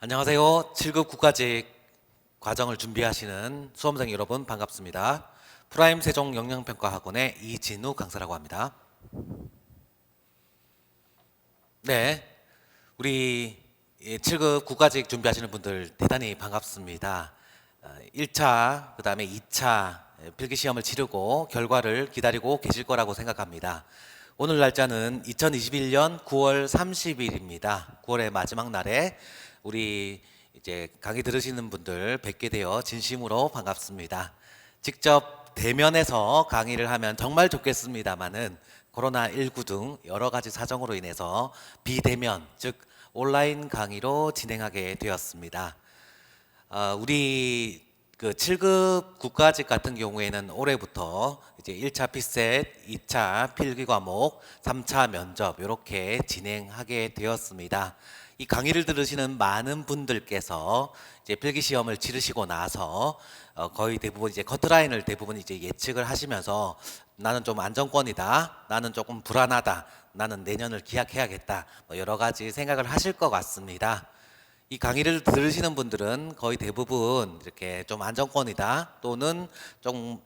안녕하세요. 7급 국가직 과정을 준비하시는 수험생 여러분 반갑습니다. 프라임 세종 영양평가학원의 이진우 강사라고 합니다. 네, 우리 7급 국가직 준비하시는 분들 대단히 반갑습니다. 1차, 그 다음에 2차 필기시험을 치르고 결과를 기다리고 계실 거라고 생각합니다. 오늘 날짜는 2021년 9월 30일입니다. 9월의 마지막 날에 우리 이제 강의 들으시는 분들 뵙게 되어 진심으로 반갑습니다. 직접 대면에서 강의를 하면 정말 좋겠습니다만은 코로나19 등 여러 가지 사정으로 인해서 비대면, 즉 온라인 강의로 진행하게 되었습니다. 우리 그 7급 국가직 같은 경우에는 올해부터 이제 1차 피셋, 2차 필기 과목, 3차 면접 이렇게 진행하게 되었습니다. 이 강의를 들으시는 많은 분들께서 이제 필기 시험을 치르시고 나서 거의 대부분 이제 커트라인을 대부분 이제 예측을 하시면서 나는 좀 안정권이다, 나는 조금 불안하다, 나는 내년을 기약해야겠다, 뭐 여러 가지 생각을 하실 것 같습니다. 이 강의를 들으시는 분들은 거의 대부분 이렇게 좀 안정권이다 또는 좀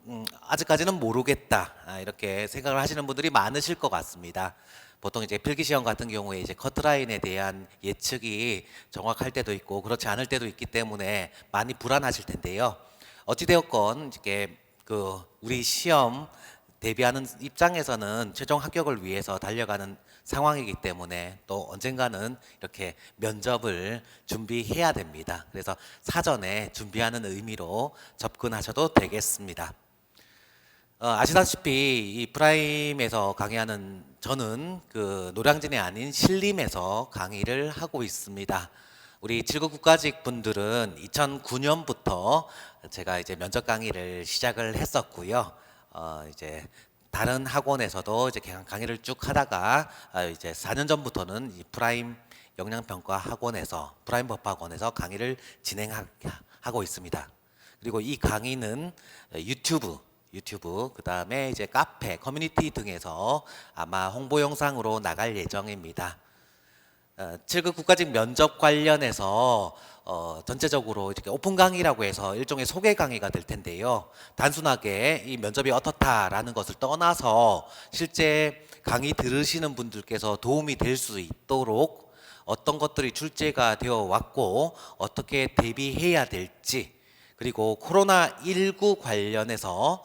아직까지는 모르겠다 이렇게 생각을 하시는 분들이 많으실 것 같습니다. 보통 이제 필기시험 같은 경우에 이제 커트라인에 대한 예측이 정확할 때도 있고 그렇지 않을 때도 있기 때문에 많이 불안하실 텐데요. 어찌되었건 이렇게 그 우리 시험 대비하는 입장에서는 최종 합격을 위해서 달려가는 상황이기 때문에 또 언젠가는 이렇게 면접을 준비해야 됩니다. 그래서 사전에 준비하는 의미로 접근하셔도 되겠습니다. 아시다시피 이 프라임에서 강의하는 저는 그 노량진이 아닌 신림에서 강의를 하고 있습니다. 우리 7급 국가직 분들은 2009년부터 제가 이제 면접 강의를 시작을 했었고요. 이제 다른 학원에서도 이제 강의를 쭉 하다가 이제 4년 전부터는 이 프라임 영양평가 학원에서 프라임 법학원에서 강의를 진행하고 있습니다. 그리고 이 강의는 유튜브, 그 다음에 이제 카페, 커뮤니티 등에서 아마 홍보 영상으로 나갈 예정입니다. 7급 국가직 면접 관련해서 전체적으로 이렇게 오픈 강의라고 해서 일종의 소개 강의가 될 텐데요. 단순하게 이 면접이 어떻다라는 것을 떠나서 실제 강의 들으시는 분들께서 도움이 될 수 있도록 어떤 것들이 출제가 되어 왔고 어떻게 대비해야 될지, 그리고 코로나19 관련해서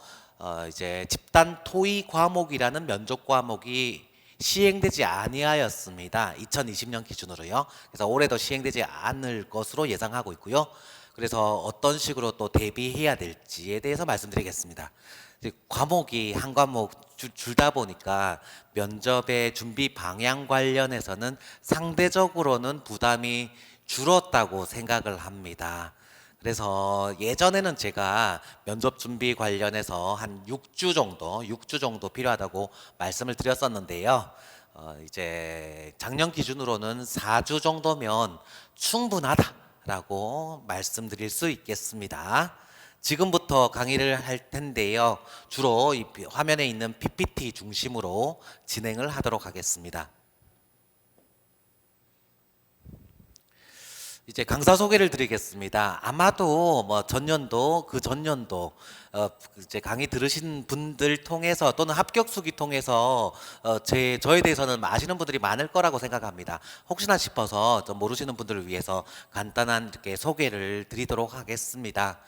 이제 집단 토의 과목이라는 면접 과목이 시행되지 아니하였습니다. 2020년 기준으로요. 그래서 올해도 시행되지 않을 것으로 예상하고 있고요. 그래서 어떤 식으로 또 대비해야 될지에 대해서 말씀드리겠습니다. 과목이 한 과목 줄다 보니까 면접의 준비 방향 관련해서는 상대적으로는 부담이 줄었다고 생각을 합니다. 그래서 예전에는 제가 면접 준비 관련해서 한 6주 정도 필요하다고 말씀을 드렸었는데요. 이제 작년 기준으로는 4주 정도면 충분하다라고 말씀드릴 수 있겠습니다. 지금부터 강의를 할 텐데요. 주로 이 화면에 있는 PPT 중심으로 진행을 하도록 하겠습니다. 이제 강사 소개를 드리겠습니다. 아마도 뭐 전년도 그 전년도 이제 강의 들으신 분들 통해서 또는 합격수기 통해서 저에 대해서는 아시는 분들이 많을 거라고 생각합니다. 혹시나 싶어서 좀 모르시는 분들을 위해서 간단한 이렇게 소개를 드리도록 하겠습니다.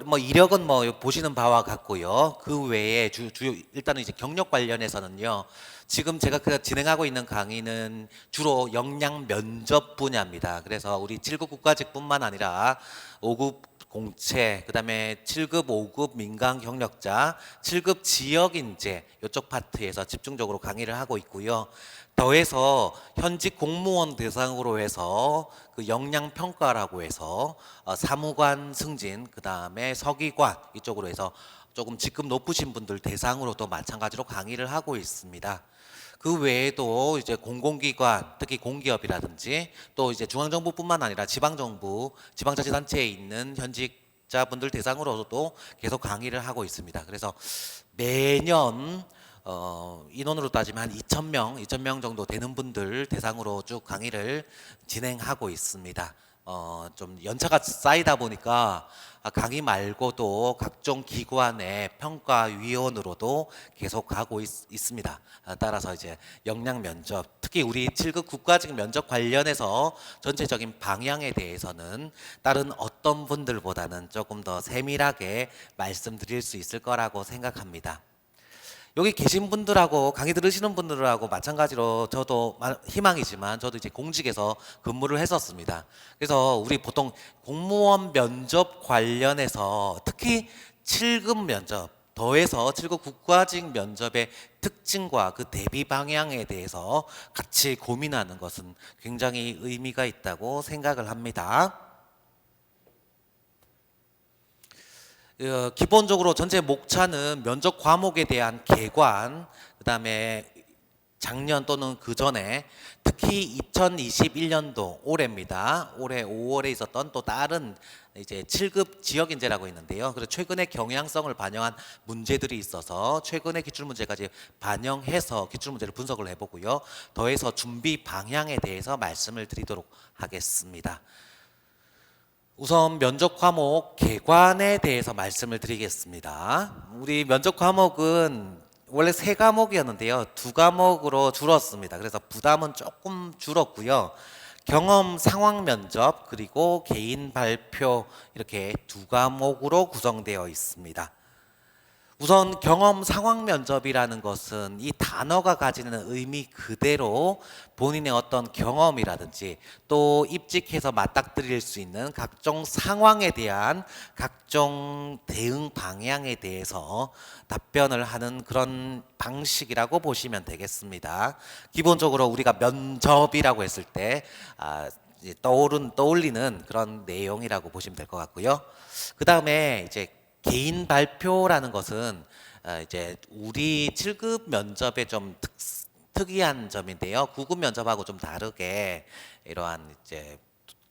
뭐 이력은 뭐 보시는 바와 같고요. 그 외에 주요 일단은 이제 경력 관련해서는요. 지금 제가 진행하고 있는 강의는 주로 역량 면접 분야입니다. 그래서 우리 7급 국가직뿐만 아니라 5급 공채, 그다음에 7급, 5급 민간 경력자, 7급 지역 인재 이쪽 파트에서 집중적으로 강의를 하고 있고요. 더해서 현직 공무원 대상으로 해서 그 역량 평가라고 해서 사무관 승진, 그다음에 서기관 이쪽으로 해서 조금 직급 높으신 분들 대상으로도 마찬가지로 강의를 하고 있습니다. 그 외에도 이제 공공기관, 특히 공기업이라든지 또 이제 중앙정부뿐만 아니라 지방정부, 지방자치단체에 있는 현직자분들 대상으로도 계속 강의를 하고 있습니다. 그래서 매년 인원으로 따지면 한 2,000명 정도 되는 분들 대상으로 쭉 강의를 진행하고 있습니다. 좀 연차가 쌓이다 보니까 강의 말고도 각종 기관의 평가위원으로도 계속 하고 있습니다. 따라서 이제 역량 면접, 특히 우리 7급 국가직 면접 관련해서 전체적인 방향에 대해서는 다른 어떤 분들보다는 조금 더 세밀하게 말씀드릴 수 있을 거라고 생각합니다. 여기 계신 분들하고 강의 들으시는 분들하고 마찬가지로 저도 희망이지만 저도 이제 공직에서 근무를 했었습니다. 그래서 우리 보통 공무원 면접 관련해서 특히 7급 면접 더해서 7급 국가직 면접의 특징과 그 대비 방향에 대해서 같이 고민하는 것은 굉장히 의미가 있다고 생각을 합니다. 기본적으로 전체 목차는 면접 과목에 대한 개관, 그다음에 작년 또는 그 전에 특히 2021년도 올해입니다. 올해 5월에 있었던 또 다른 이제 7급 지역인재라고 있는데요. 그래서 최근의 경향성을 반영한 문제들이 있어서 최근의 기출문제까지 반영해서 기출문제를 분석을 해보고요. 더해서 준비 방향에 대해서 말씀을 드리도록 하겠습니다. 우선 면접 과목 개관에 대해서 말씀을 드리겠습니다. 우리 면접 과목은 원래 3과목이었는데요. 2과목으로 줄었습니다. 그래서 부담은 조금 줄었고요. 경험 상황 면접 그리고 개인 발표 이렇게 2과목으로 구성되어 있습니다. 우선 경험 상황 면접이라는 것은 이 단어가 가지는 의미 그대로 본인의 어떤 경험이라든지 또 입직해서 맞닥뜨릴 수 있는 각종 상황에 대한 각종 대응 방향에 대해서 답변을 하는 그런 방식이라고 보시면 되겠습니다. 기본적으로 우리가 면접이라고 했을 때 떠올리는 그런 내용이라고 보시면 될 것 같고요. 그 다음에 이제 개인 발표라는 것은 이제 우리 7급 면접의 좀 특이한 점인데요. 9급 면접하고 좀 다르게 이러한 이제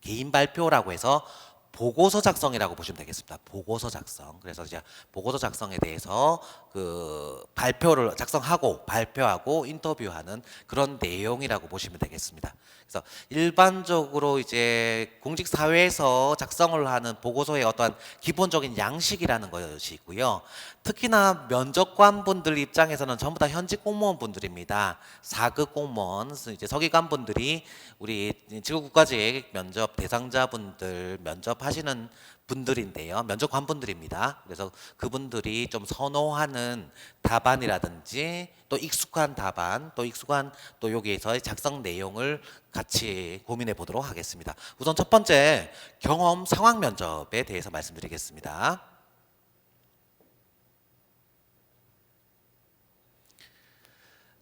개인 발표라고 해서 보고서 작성이라고 보시면 되겠습니다. 보고서 작성. 그래서 이제 보고서 작성에 대해서 그 발표를 작성하고 발표하고 인터뷰하는 그런 내용이라고 보시면 되겠습니다. 그래서 일반적으로 이제 공직 사회에서 작성을 하는 보고서의 어떠한 기본적인 양식이라는 것이 있고요. 특히나 면접관 분들 입장에서는 전부 다 현직 공무원 분들입니다. 4급 공무원, 이제 서기관 분들이 우리 지구국가직 면접 대상자분들 면접하시는 분들인데요. 면접관 분들입니다. 그래서 그분들이 좀 선호하는 답안이라든지 또 익숙한 답안, 또 익숙한 또 여기에서의 작성 내용을 같이 고민해 보도록 하겠습니다. 우선 첫 번째 경험 상황 면접에 대해서 말씀드리겠습니다.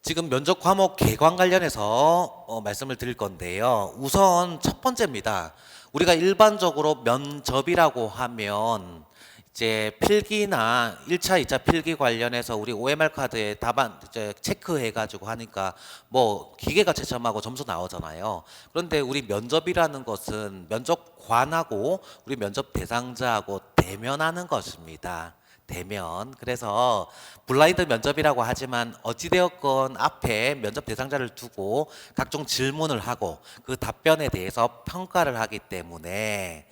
지금 면접 과목 개관 관련해서 말씀을 드릴 건데요. 우선 첫 번째입니다. 우리가 일반적으로 면접이라고 하면 이제 필기나 1차, 2차 필기 관련해서 우리 OMR 카드에 답안 이제 체크해 가지고 하니까 뭐 기계가 채점하고 점수 나오잖아요. 그런데 우리 면접이라는 것은 면접관하고 우리 면접 대상자하고 대면하는 것입니다. 대면. 그래서 블라인드 면접이라고 하지만 어찌되었건 앞에 면접 대상자를 두고 각종 질문을 하고 그 답변에 대해서 평가를 하기 때문에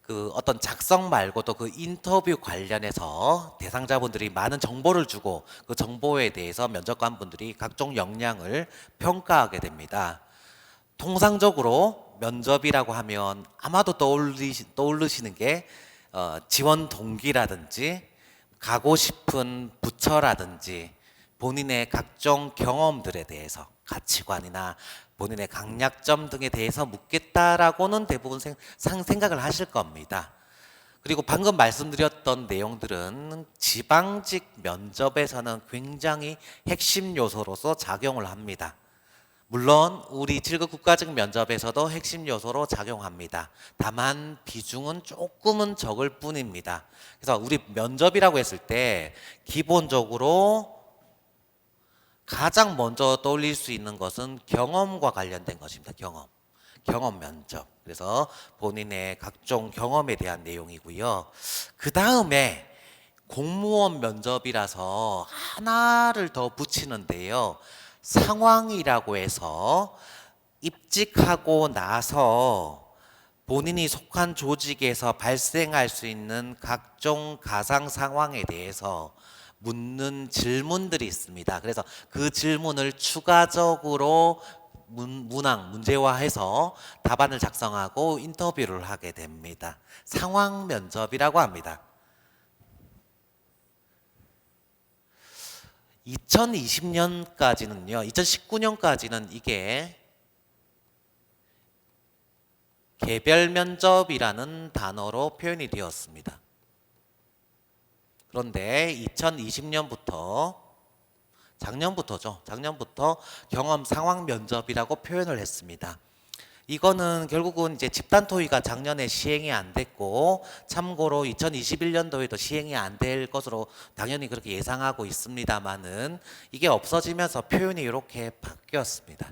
그 어떤 작성 말고도 그 인터뷰 관련해서 대상자분들이 많은 정보를 주고 그 정보에 대해서 면접관분들이 각종 역량을 평가하게 됩니다. 통상적으로 면접이라고 하면 아마도 떠오르시는 게 지원 동기라든지 가고 싶은 부처라든지 본인의 각종 경험들에 대해서 가치관이나 본인의 강약점 등에 대해서 묻겠다라고는 대부분 생각을 하실 겁니다. 그리고 방금 말씀드렸던 내용들은 지방직 면접에서는 굉장히 핵심 요소로서 작용을 합니다. 물론 우리 7급 국가직 면접에서도 핵심 요소로 작용합니다. 다만 비중은 조금은 적을 뿐입니다. 그래서 우리 면접이라고 했을 때 기본적으로 가장 먼저 떠올릴 수 있는 것은 경험과 관련된 것입니다. 경험 면접. 그래서 본인의 각종 경험에 대한 내용이고요. 그 다음에 공무원 면접이라서 하나를 더 붙이는데요. 상황이라고 해서 입직하고 나서 본인이 속한 조직에서 발생할 수 있는 각종 가상 상황에 대해서 묻는 질문들이 있습니다. 그래서 그 질문을 추가적으로 문제화해서 답안을 작성하고 인터뷰를 하게 됩니다. 상황 면접이라고 합니다. 2020년까지는요, 2019년까지는 이게 개별 면접이라는 단어로 표현이 되었습니다. 그런데 2020년부터 작년부터 경험 상황 면접이라고 표현을 했습니다. 이거는 결국은 이제 집단 토의가 작년에 시행이 안 됐고, 참고로 2021년도에도 시행이 안 될 것으로 당연히 그렇게 예상하고 있습니다만은 이게 없어지면서 표현이 이렇게 바뀌었습니다.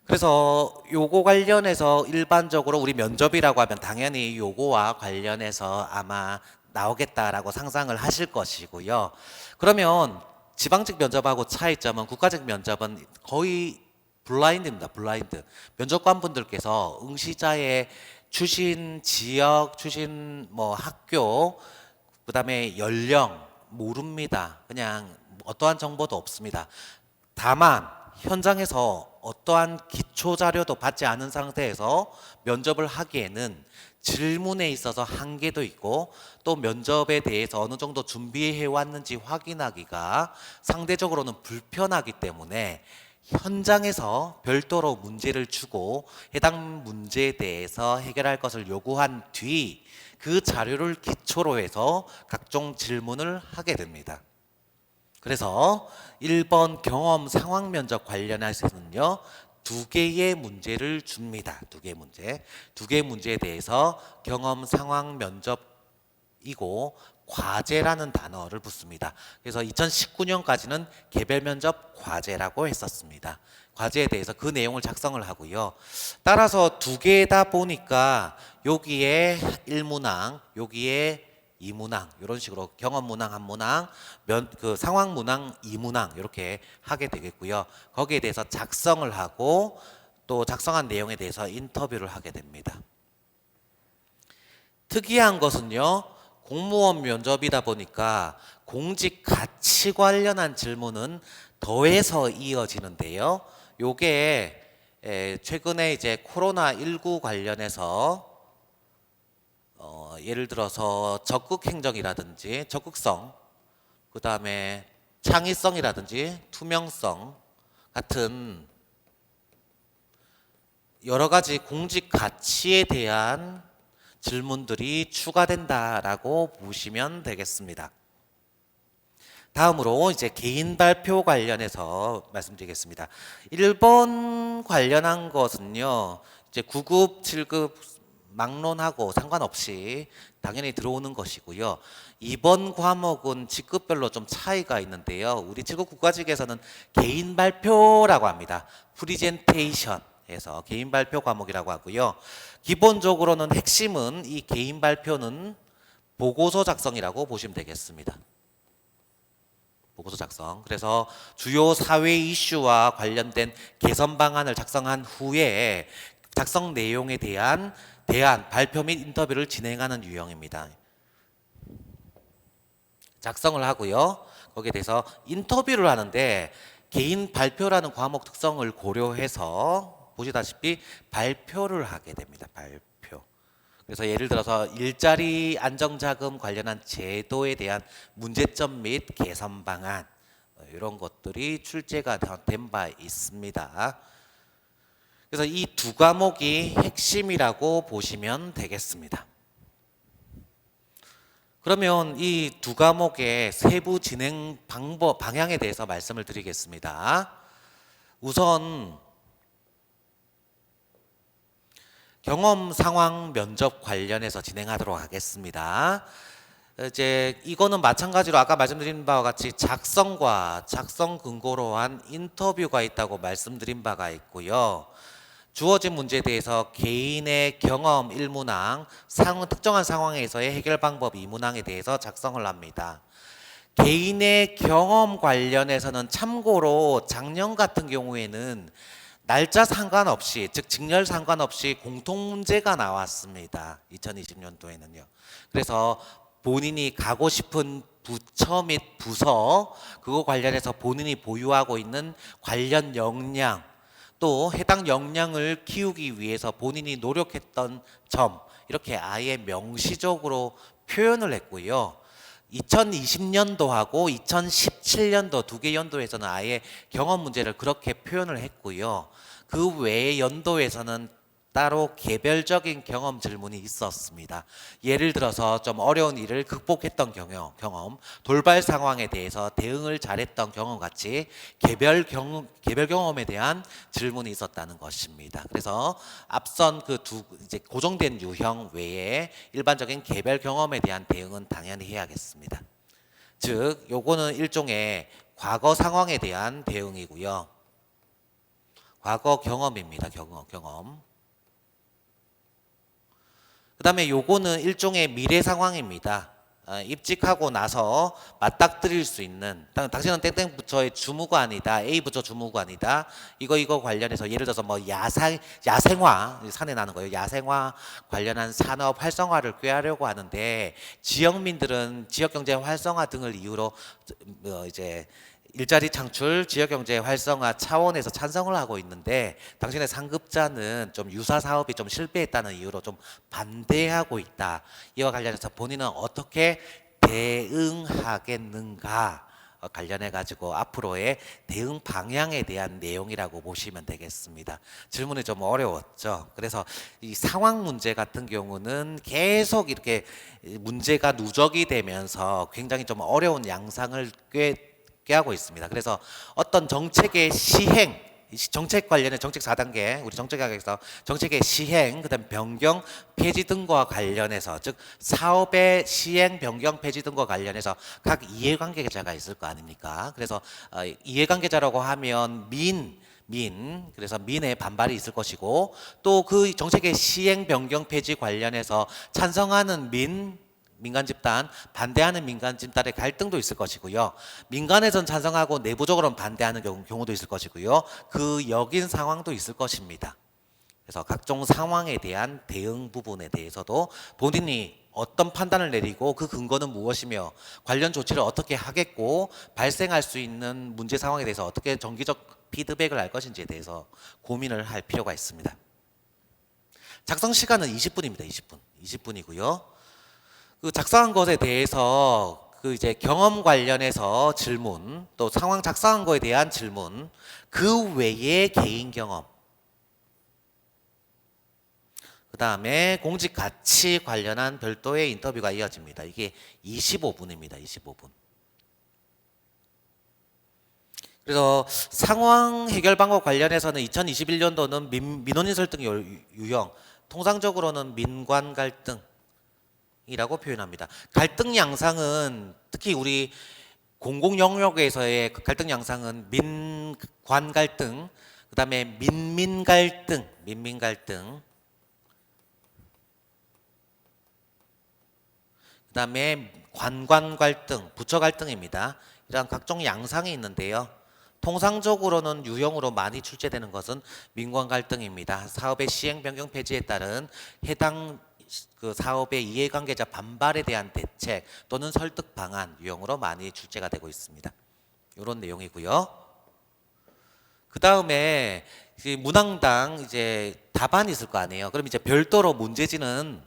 그래서 요거 관련해서 일반적으로 우리 면접이라고 하면 당연히 요거와 관련해서 아마 나오겠다라고 상상을 하실 것이고요. 그러면 지방직 면접하고 차이점은 국가직 면접은 거의 블라인드입니다. 블라인드. 면접관 분들께서 응시자의 출신 지역, 출신 뭐 학교, 그다음에 연령 모릅니다. 그냥 어떠한 정보도 없습니다. 다만 현장에서 어떠한 기초 자료도 받지 않은 상태에서 면접을 하기에는 질문에 있어서 한계도 있고, 또 면접에 대해서 어느 정도 준비해 왔는지 확인하기가 상대적으로는 불편하기 때문에 현장에서 별도로 문제를 주고 해당 문제에 대해서 해결할 것을 요구한 뒤 그 자료를 기초로 해서 각종 질문을 하게 됩니다. 그래서 1번 경험 상황 면접 관련해서는요, 두 개의 문제를 줍니다. 두 개의 문제에 대해서 경험 상황 면접이고 과제라는 단어를 붙습니다. 그래서 2019년까지는 개별 면접 과제라고 했었습니다. 과제에 대해서 그 내용을 작성을 하고요. 따라서 두 개다 보니까 여기에 1문항, 여기에 2문항, 이런 식으로 경험 문항 한 문항, 그 상황 문항 2문항 이렇게 하게 되겠고요. 거기에 대해서 작성을 하고 또 작성한 내용에 대해서 인터뷰를 하게 됩니다. 특이한 것은요, 공무원 면접이다 보니까 공직 가치 관련한 질문은 더해서 이어지는데요. 요게 최근에 이제 코로나19 관련해서 예를 들어서 적극 행정이라든지 적극성, 그 다음에 창의성이라든지 투명성 같은 여러 가지 공직 가치에 대한 질문들이 추가된다라고 보시면 되겠습니다. 다음으로 이제 개인 발표 관련해서 말씀드리겠습니다. 1번 관련한 것은요, 이제 9급, 7급 막론하고 상관없이 당연히 들어오는 것이고요. 2번 과목은 직급별로 좀 차이가 있는데요. 우리 7급 국가직에서는 개인 발표라고 합니다. 프리젠테이션에서 개인 발표 과목이라고 하고요. 기본적으로는 핵심은 이 개인 발표는 보고서 작성이라고 보시면 되겠습니다. 보고서 작성. 그래서 주요 사회 이슈와 관련된 개선 방안을 작성한 후에 작성 내용에 대한 발표 및 인터뷰를 진행하는 유형입니다. 작성을 하고요. 거기에 대해서 인터뷰를 하는데 개인 발표라는 과목 특성을 고려해서 보시다시피 발표를 하게 됩니다. 발표. 그래서 예를 들어서 일자리 안정자금 관련한 제도에 대한 문제점 및 개선 방안, 이런 것들이 출제가 된 바 있습니다. 그래서 이 두 과목이 핵심이라고 보시면 되겠습니다. 그러면 이 두 과목의 세부 진행 방향에 대해서 말씀을 드리겠습니다. 우선 경험 상황 면접 관련해서 진행하도록 하겠습니다. 이제 이거는 마찬가지로 아까 말씀드린 바와 같이 작성과 작성 근거로 한 인터뷰가 있다고 말씀드린 바가 있고요. 주어진 문제에 대해서 개인의 경험 1문항, 특정한 상황에서의 해결 방법 2문항에 대해서 작성을 합니다. 개인의 경험 관련해서는 참고로 작년 같은 경우에는 날짜 상관없이, 즉 직렬 상관없이 공통 문제가 나왔습니다. 2020년도에는요. 그래서 본인이 가고 싶은 부처 및 부서, 그거 관련해서 본인이 보유하고 있는 관련 역량, 또 해당 역량을 키우기 위해서 본인이 노력했던 점, 이렇게 아예 명시적으로 표현을 했고요. 2020년도하고 2017년도 두 개 연도에서는 아예 경험 문제를 그렇게 표현을 했고요. 그 외의 연도에서는 따로 개별적인 경험 질문이 있었습니다. 예를 들어서 좀 어려운 일을 극복했던 경험, 돌발 상황에 대해서 대응을 잘했던 경험 같이 개별 경험에 대한 질문이 있었다는 것입니다. 그래서 앞선 그 이제 고정된 유형 외에 일반적인 개별 경험에 대한 대응은 당연히 해야겠습니다. 즉, 요거는 일종의 과거 상황에 대한 대응이고요. 과거 경험입니다. 경험. 그 다음에 요거는 일종의 미래 상황입니다. 입직하고 나서 맞닥뜨릴 수 있는, 당신은 땡땡 부처의 주무관이다, A 부처 주무관이다, 이거 관련해서 예를 들어서 뭐 야생화, 산에 나는 거예요. 야생화 관련한 산업 활성화를 꾀하려고 하는데 지역민들은 지역경제 활성화 등을 이유로 이제 일자리 창출, 지역경제 활성화 차원에서 찬성을 하고 있는데 당신의 상급자는 좀 유사 사업이 좀 실패했다는 이유로 좀 반대하고 있다. 이와 관련해서 본인은 어떻게 대응하겠는가 관련해 가지고 앞으로의 대응 방향에 대한 내용이라고 보시면 되겠습니다. 질문이 좀 어려웠죠. 그래서 이 상황 문제 같은 경우는 계속 이렇게 문제가 누적이 되면서 굉장히 좀 어려운 양상을 하고 있습니다. 그래서 어떤 정책의 시행, 정책 관련해 정책 4단계, 우리 정책학에서 정책의 시행, 그다음 변경, 폐지 등과 관련해서, 즉 사업의 시행, 변경, 폐지 등과 관련해서 각 이해관계자가 있을 거 아닙니까? 그래서 이해관계자라고 하면 그래서 민의 반발이 있을 것이고, 또 그 정책의 시행, 변경, 폐지 관련해서 찬성하는 민간 집단, 반대하는 민간 집단의 갈등도 있을 것이고요. 민간에선 찬성하고 내부적으로는 반대하는 경우도 있을 것이고요. 그 역인 상황도 있을 것입니다. 그래서 각종 상황에 대한 대응 부분에 대해서도 본인이 어떤 판단을 내리고 그 근거는 무엇이며 관련 조치를 어떻게 하겠고 발생할 수 있는 문제 상황에 대해서 어떻게 정기적 피드백을 할 것인지에 대해서 고민을 할 필요가 있습니다. 작성 시간은 20분입니다. 20분이고요. 그 작성한 것에 대해서 그 이제 경험 관련해서 질문, 또 상황 작성한 거에 대한 질문, 그 외에 개인 경험, 그 다음에 공직 가치 관련한 별도의 인터뷰가 이어집니다. 이게 25분입니다. 25분. 그래서 상황 해결 방법 관련해서는 2021년도는 민원인 설득 유형, 통상적으로는 민관 갈등 이라고 표현합니다. 갈등 양상은 특히 우리 공공 영역에서의 갈등 양상은 민관 갈등, 그다음에 민민 갈등, 그다음에 관관 갈등, 부처 갈등입니다. 이러한 각종 양상이 있는데요. 통상적으로는 유형으로 많이 출제되는 것은 민관 갈등입니다. 사업의 시행 변경 폐지에 따른 해당 그 사업의 이해관계자 반발에 대한 대책 또는 설득 방안 유형으로 많이 출제가 되고 있습니다. 이런 내용이고요. 그 다음에 문항당 이제 답안이 있을 거 아니에요. 그럼 이제 별도로 문제지는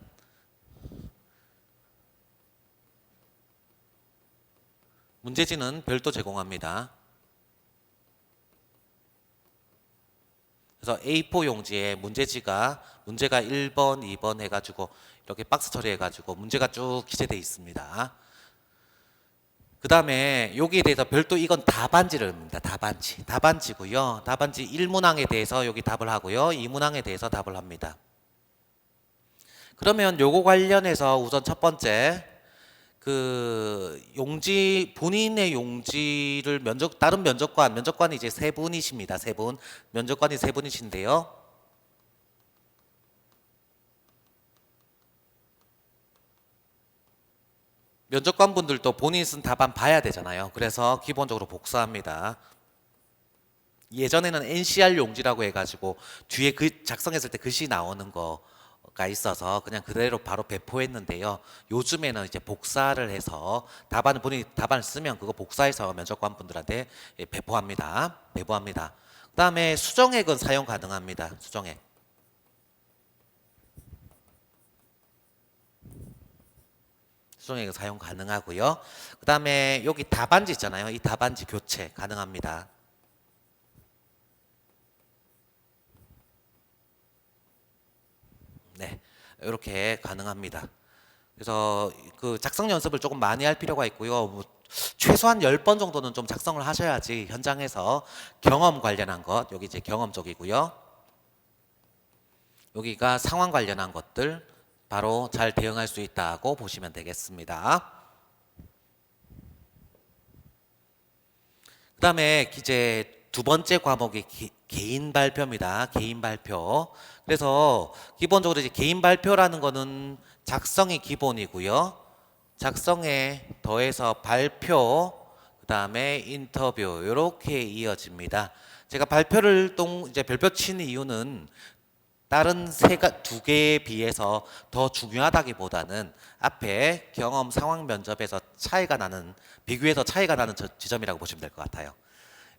별도 제공합니다. 그래서 A4 용지에 문제가 1번, 2번 해가지고 이렇게 박스 처리해가지고 문제가 쭉 기재되어 있습니다. 그 다음에 여기에 대해서 별도 이건 답안지를 합니다. 답안지고요. 답안지 1문항에 대해서 여기 답을 하고요. 2문항에 대해서 답을 합니다. 그러면 요거 관련해서 우선 첫 번째 그 용지, 본인의 용지를 다른 면접관이 이제 세 분이십니다. 면접관이 세 분이신데요. 면접관 분들도 본인이 쓴 답안 봐야 되잖아요. 그래서 기본적으로 복사합니다. 예전에는 NCR 용지라고 해가지고 뒤에 그 작성했을 때 글씨 나오는 거가 있어서 그냥 그대로 바로 배포했는데요. 요즘에는 이제 복사를 해서 본인이 답안을 쓰면 그거 복사해서 면접관 분들한테 배포합니다. 배포합니다. 그다음에 수정액은 사용 가능합니다. 수정액. 수정액은 사용 가능하고요. 그다음에 여기 답안지 있잖아요. 이 답안지 교체 가능합니다. 네, 이렇게 가능합니다. 그래서 그 작성 연습을 조금 많이 할 필요가 있고요. 뭐 최소한 10번 정도는 좀 작성을 하셔야지 현장에서 경험 관련한 것, 여기 이제 경험 쪽이고요. 여기가 상황 관련한 것들 바로 잘 대응할 수 있다고 보시면 되겠습니다. 그 다음에 이제 두 번째 과목이 개인 발표입니다. 개인 발표. 그래서 기본적으로 이제 개인 발표라는 거는 작성이 기본이고요. 작성에 더해서 발표, 그 다음에 인터뷰 이렇게 이어집니다. 제가 발표를 이제 별표 치는 이유는 다른 두 개에 비해서 더 중요하다기보다는 앞에 경험 상황 면접에서 비교해서 차이가 나는 지점이라고 보시면 될 것 같아요.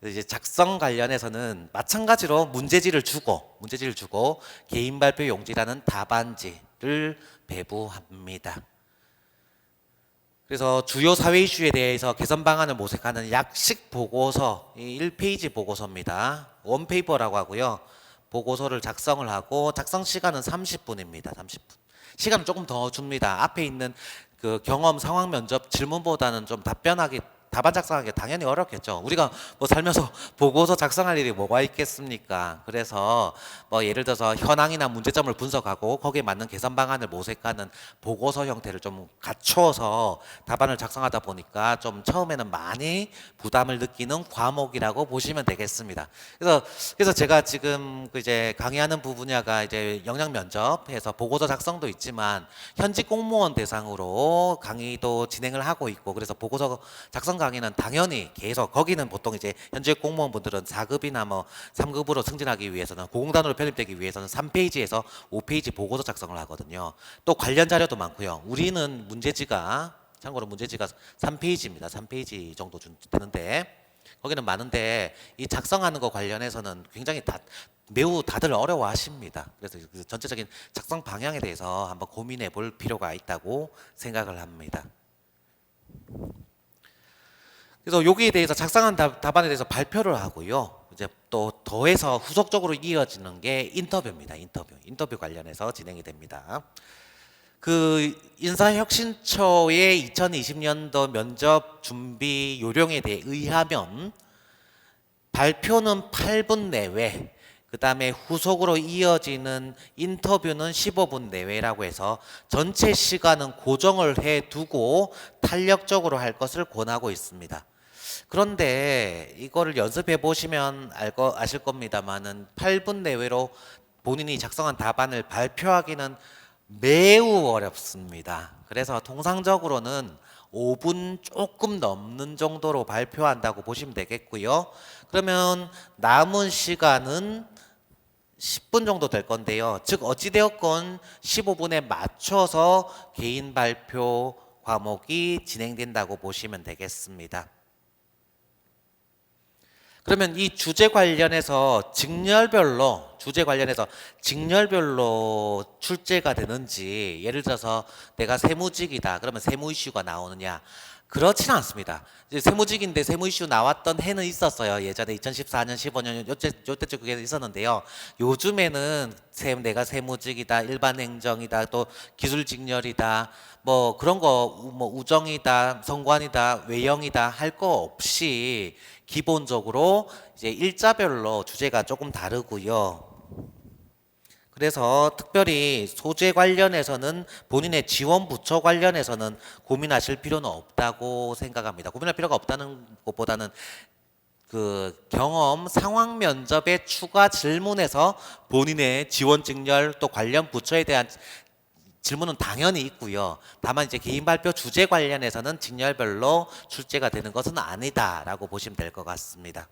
이제 작성 관련해서는 마찬가지로 문제지를 주고 개인 발표 용지라는 답안지를 배부합니다. 그래서 주요 사회 이슈에 대해서 개선 방안을 모색하는 약식 보고서, 1페이지 보고서입니다. 원페이퍼라고 하고요. 보고서를 작성을 하고 작성 시간은 30분입니다. 30분. 시간은 조금 더 줍니다. 앞에 있는 그 경험 상황 면접 질문보다는 좀 답안 작성하기 당연히 어렵겠죠. 우리가 뭐 살면서 보고서 작성할 일이 뭐가 있겠습니까? 그래서 뭐 예를 들어서 현황이나 문제점을 분석하고 거기에 맞는 개선 방안을 모색하는 보고서 형태를 좀 갖추어서 답안을 작성하다 보니까 좀 처음에는 많이 부담을 느끼는 과목이라고 보시면 되겠습니다. 그래서 제가 지금 이제 강의하는 부분야가 이제 영역 면접에서 보고서 작성도 있지만 현직 공무원 대상으로 강의도 진행을 하고 있고, 그래서 보고서 작성 강의는 당연히 계속, 거기는 보통 이제 현재 공무원분들은 4급이나 뭐 3급으로 승진하기 위해서는, 고공단으로 편입되기 위해서는 3페이지에서 5페이지 보고서 작성을 하거든요. 또 관련 자료도 많고요. 우리는 참고로 문제지가 3페이지입니다. 3페이지 정도 되는데 거기는 많은데 이 작성하는 거 관련해서는 굉장히 매우 다들 어려워하십니다. 그래서 그 전체적인 작성 방향에 대해서 한번 고민해 볼 필요가 있다고 생각을 합니다. 그래서 여기에 대해서 작성한 답안에 대해서 발표를 하고요. 이제 또 더해서 후속적으로 이어지는 게 인터뷰입니다. 인터뷰 관련해서 진행이 됩니다. 그 인사혁신처의 2020년도 면접 준비 요령에 대해 의하면 발표는 8분 내외, 그 다음에 후속으로 이어지는 인터뷰는 15분 내외라고 해서 전체 시간은 고정을 해두고 탄력적으로 할 것을 권하고 있습니다. 그런데 이거를 연습해 보시면 아실 겁니다만은 8분 내외로 본인이 작성한 답안을 발표하기는 매우 어렵습니다. 그래서 통상적으로는 5분 조금 넘는 정도로 발표한다고 보시면 되겠고요. 그러면 남은 시간은 10분 정도 될 건데요. 즉 어찌되었건 15분에 맞춰서 개인 발표 과목이 진행된다고 보시면 되겠습니다. 그러면 이 주제 관련해서 직렬별로 출제가 되는지, 예를 들어서 내가 세무직이다 그러면 세무 이슈가 나오느냐, 그렇지는 않습니다. 이제 세무직인데 세무 이슈 나왔던 해는 있었어요. 예전에 2014년, 15년 요때쯤 그게 있었는데요. 요즘에는 내가 세무직이다, 일반 행정이다, 또 기술 직렬이다, 뭐 그런 거, 뭐 우정이다, 성관이다, 외형이다 할 거 없이 기본적으로 이제 일자별로 주제가 조금 다르고요. 그래서 특별히 소재 관련해서는 본인의 지원 부처 관련해서는 고민하실 필요는 없다고 생각합니다. 고민할 필요가 없다는 것보다는 그 경험 상황 면접의 추가 질문에서 본인의 지원 직렬 또 관련 부처에 대한 질문은 당연히 있고요. 다만 이제 개인 발표 주제 관련해서는 직렬별로 출제가 되는 것은 아니다라고 보시면 될 것 같습니다.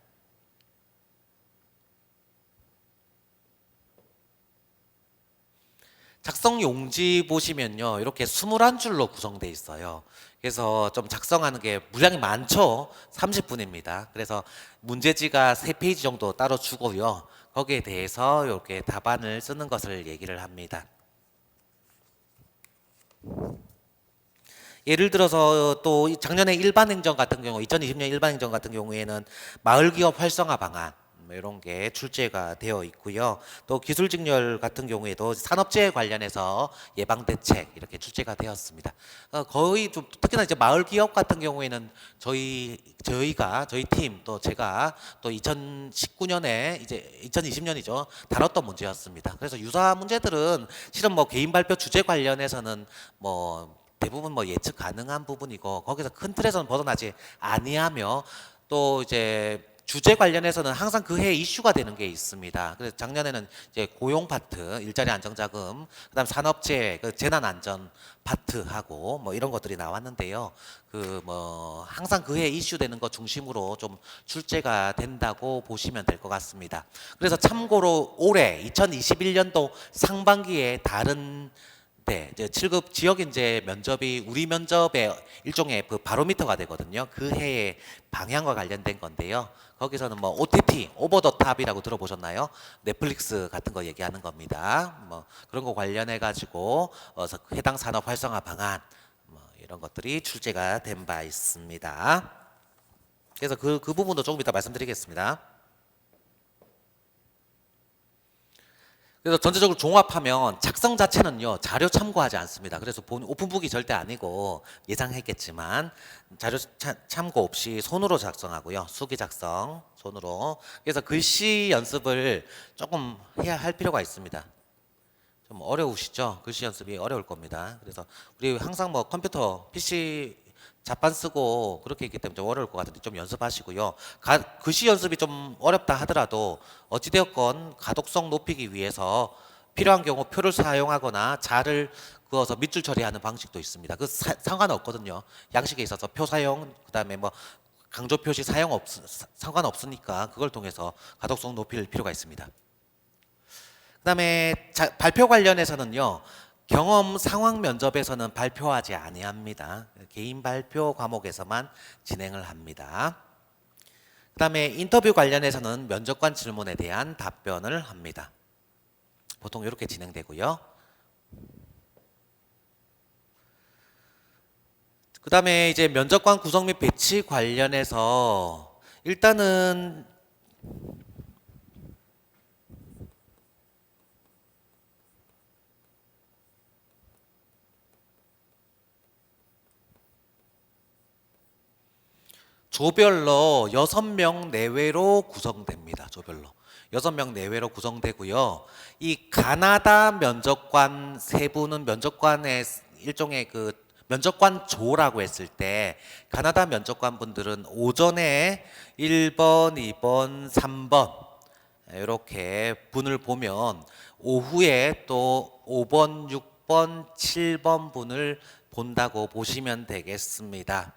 작성 용지 보시면요, 이렇게 21줄로 구성되어 있어요. 그래서 좀 작성하는 게 물량이 많죠. 30분입니다. 그래서 문제지가 3페이지 정도 따로 주고요. 거기에 대해서 이렇게 답안을 쓰는 것을 얘기를 합니다. 예를 들어서 또 작년에 일반행정 같은 경우, 2020년 일반행정 같은 경우에는 마을기업 활성화 방안 뭐 이런 게 출제가 되어 있고요. 또 기술직렬 같은 경우에도 산업재해 관련해서 예방대책 이렇게 출제가 되었습니다. 거의 좀 특히나 이제 마을기업 같은 경우에는 저희 팀 또 제가 또 2019년에 이제 2020년이죠 다뤘던 문제였습니다. 그래서 유사한 문제들은 실은 뭐 개인 발표 주제 관련해서는 뭐 대부분 뭐 예측 가능한 부분이고 거기서 큰 틀에서는 벗어나지 아니하며 또 이제 주제 관련해서는 항상 그 해 이슈가 되는 게 있습니다. 그래서 작년에는 이제 고용 파트, 일자리 안정자금, 그다음 산업재해, 그 재난 안전 파트하고 뭐 이런 것들이 나왔는데요. 그 뭐 항상 그 해 이슈되는 것 중심으로 좀 출제가 된다고 보시면 될 것 같습니다. 그래서 참고로 올해 2021년도 상반기에 다른 네, 이제 7급 지역 인재 면접이 우리 면접의 일종의 그 바로미터가 되거든요. 그 해의 방향과 관련된 건데요. 거기서는 뭐 OTT, 오버 더 탑이라고 들어보셨나요? 넷플릭스 같은 거 얘기하는 겁니다. 뭐 그런 거 관련해 가지고 해당 산업 활성화 방안 뭐 이런 것들이 출제가 된 바 있습니다. 그래서 그 부분도 조금 이따 말씀드리겠습니다. 그래서 전체적으로 종합하면 작성 자체는요 자료 참고하지 않습니다. 그래서 오픈북이 절대 아니고 예상했겠지만 자료 참고 없이 손으로 작성하고요. 수기 작성 손으로. 그래서 글씨 연습을 조금 해야 할 필요가 있습니다. 좀 어려우시죠? 글씨 연습이 어려울 겁니다. 그래서 우리 항상 뭐 컴퓨터, PC 자판 쓰고 그렇게 있기 때문에 좀 어려울 것 같은데 좀 연습하시고요. 글씨 연습이 좀 어렵다 하더라도 어찌되었건 가독성 높이기 위해서 필요한 경우 표를 사용하거나 자를 그어서 밑줄 처리하는 방식도 있습니다. 그 상관없거든요. 양식에 있어서 표 사용, 그다음에 뭐 강조 표시 상관없으니까 그걸 통해서 가독성 높일 필요가 있습니다. 그다음에 발표 관련해서는요. 경험 상황 면접에서는 발표하지 아니합니다. 개인 발표 과목에서만 진행을 합니다. 그다음에 인터뷰 관련해서는 면접관 질문에 대한 답변을 합니다. 보통 이렇게 진행되고요. 그다음에 이제 면접관 구성 및 배치 관련해서 일단은 조별로 6명 내외로 구성됩니다. 조별로 6명 내외로 구성되고요. 이 가나다 면접관 세 분은 면접관의 일종의 그 면접관 조라고 했을 때 가나다 면접관 분들은 오전에 1번, 2번, 3번 이렇게 분을 보면 오후에 또 5번, 6번, 7번 분을 본다고 보시면 되겠습니다.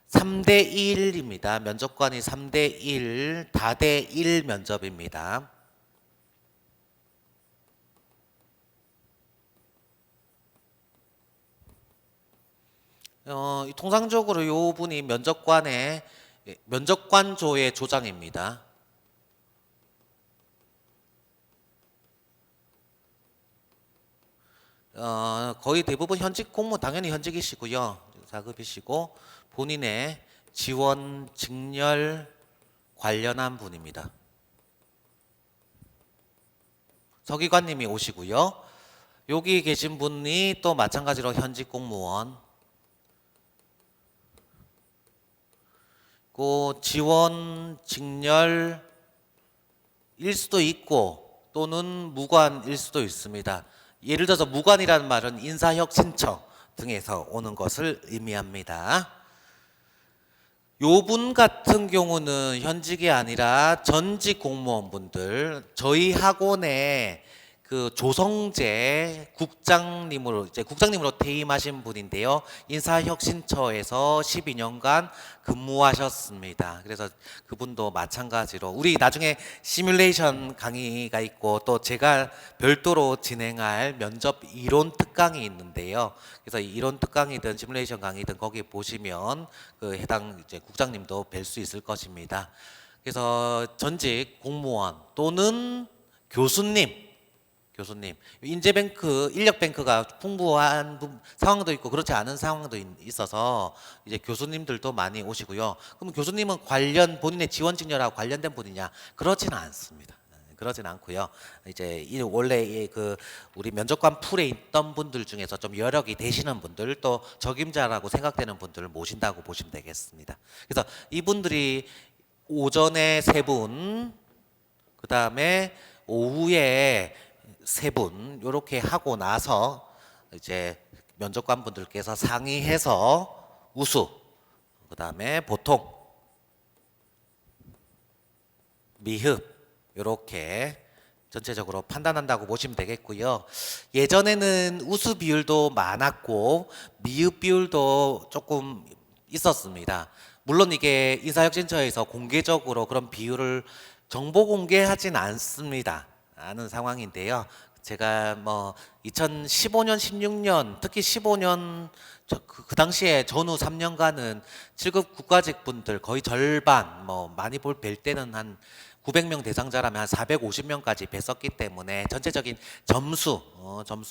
3대 1입니다. 면접관이 3대 1, 다대 1 면접입니다. 통상적으로 이 분이 면접관조의 조장입니다. 거의 대부분 현직 공무 당연히 현직이시고요. 4급이시고 본인의 지원 직렬 관련한 분입니다. 서기관님이 오시고요. 여기 계신 분이 또 마찬가지로 현직 공무원. 그 지원 직렬일 수도 있고 또는 무관일 수도 있습니다. 예를 들어서 무관이라는 말은 인사혁 신청 등에서 오는 것을 의미합니다. 요분 같은 경우는 현직이 아니라 전직 공무원분들, 저희 학원에 그 조성재 국장님으로 퇴임하신 분인데요. 인사혁신처에서 12년간 근무하셨습니다. 그래서 그분도 마찬가지로 우리 나중에 시뮬레이션 강의가 있고 또 제가 별도로 진행할 면접 이론 특강이 있는데요. 그래서 이론 특강이든 시뮬레이션 강의든 거기 보시면 그 해당 이제 국장님도 뵐 수 있을 것입니다. 그래서 전직 공무원 또는 교수님, 인재뱅크, 인력뱅크가 풍부한 상황도 있고 그렇지 않은 상황도 있어서 이제 교수님들도 많이 오시고요. 그럼 교수님은 본인의 지원 직렬하고 관련된 분이냐? 그렇지는 않습니다. 그러진 않고요. 이제 원래 그 우리 면접관 풀에 있던 분들 중에서 좀 여력이 되시는 분들 또 적임자라고 생각되는 분들을 모신다고 보시면 되겠습니다. 그래서 이분들이 오전에 3분, 그 다음에 오후에 3분 이렇게 하고 나서 이제 면접관 분들께서 상의해서 우수, 그 다음에 보통, 미흡 이렇게 전체적으로 판단한다고 보시면 되겠고요. 예전에는 우수 비율도 많았고 미흡 비율도 조금 있었습니다. 물론 이게 인사혁신처에서 공개적으로 그런 비율을 정보 공개하진 않습니다. 아는 상황인데요. 제가 뭐 2015년, 16년, 특히 15년 그 당시에 전후 3년간은 7급 국가직 분들 거의 절반, 뭐 많이 뵐 때는 한 900명 대상자라면 한 450명까지 뵀었기 때문에 전체적인 점수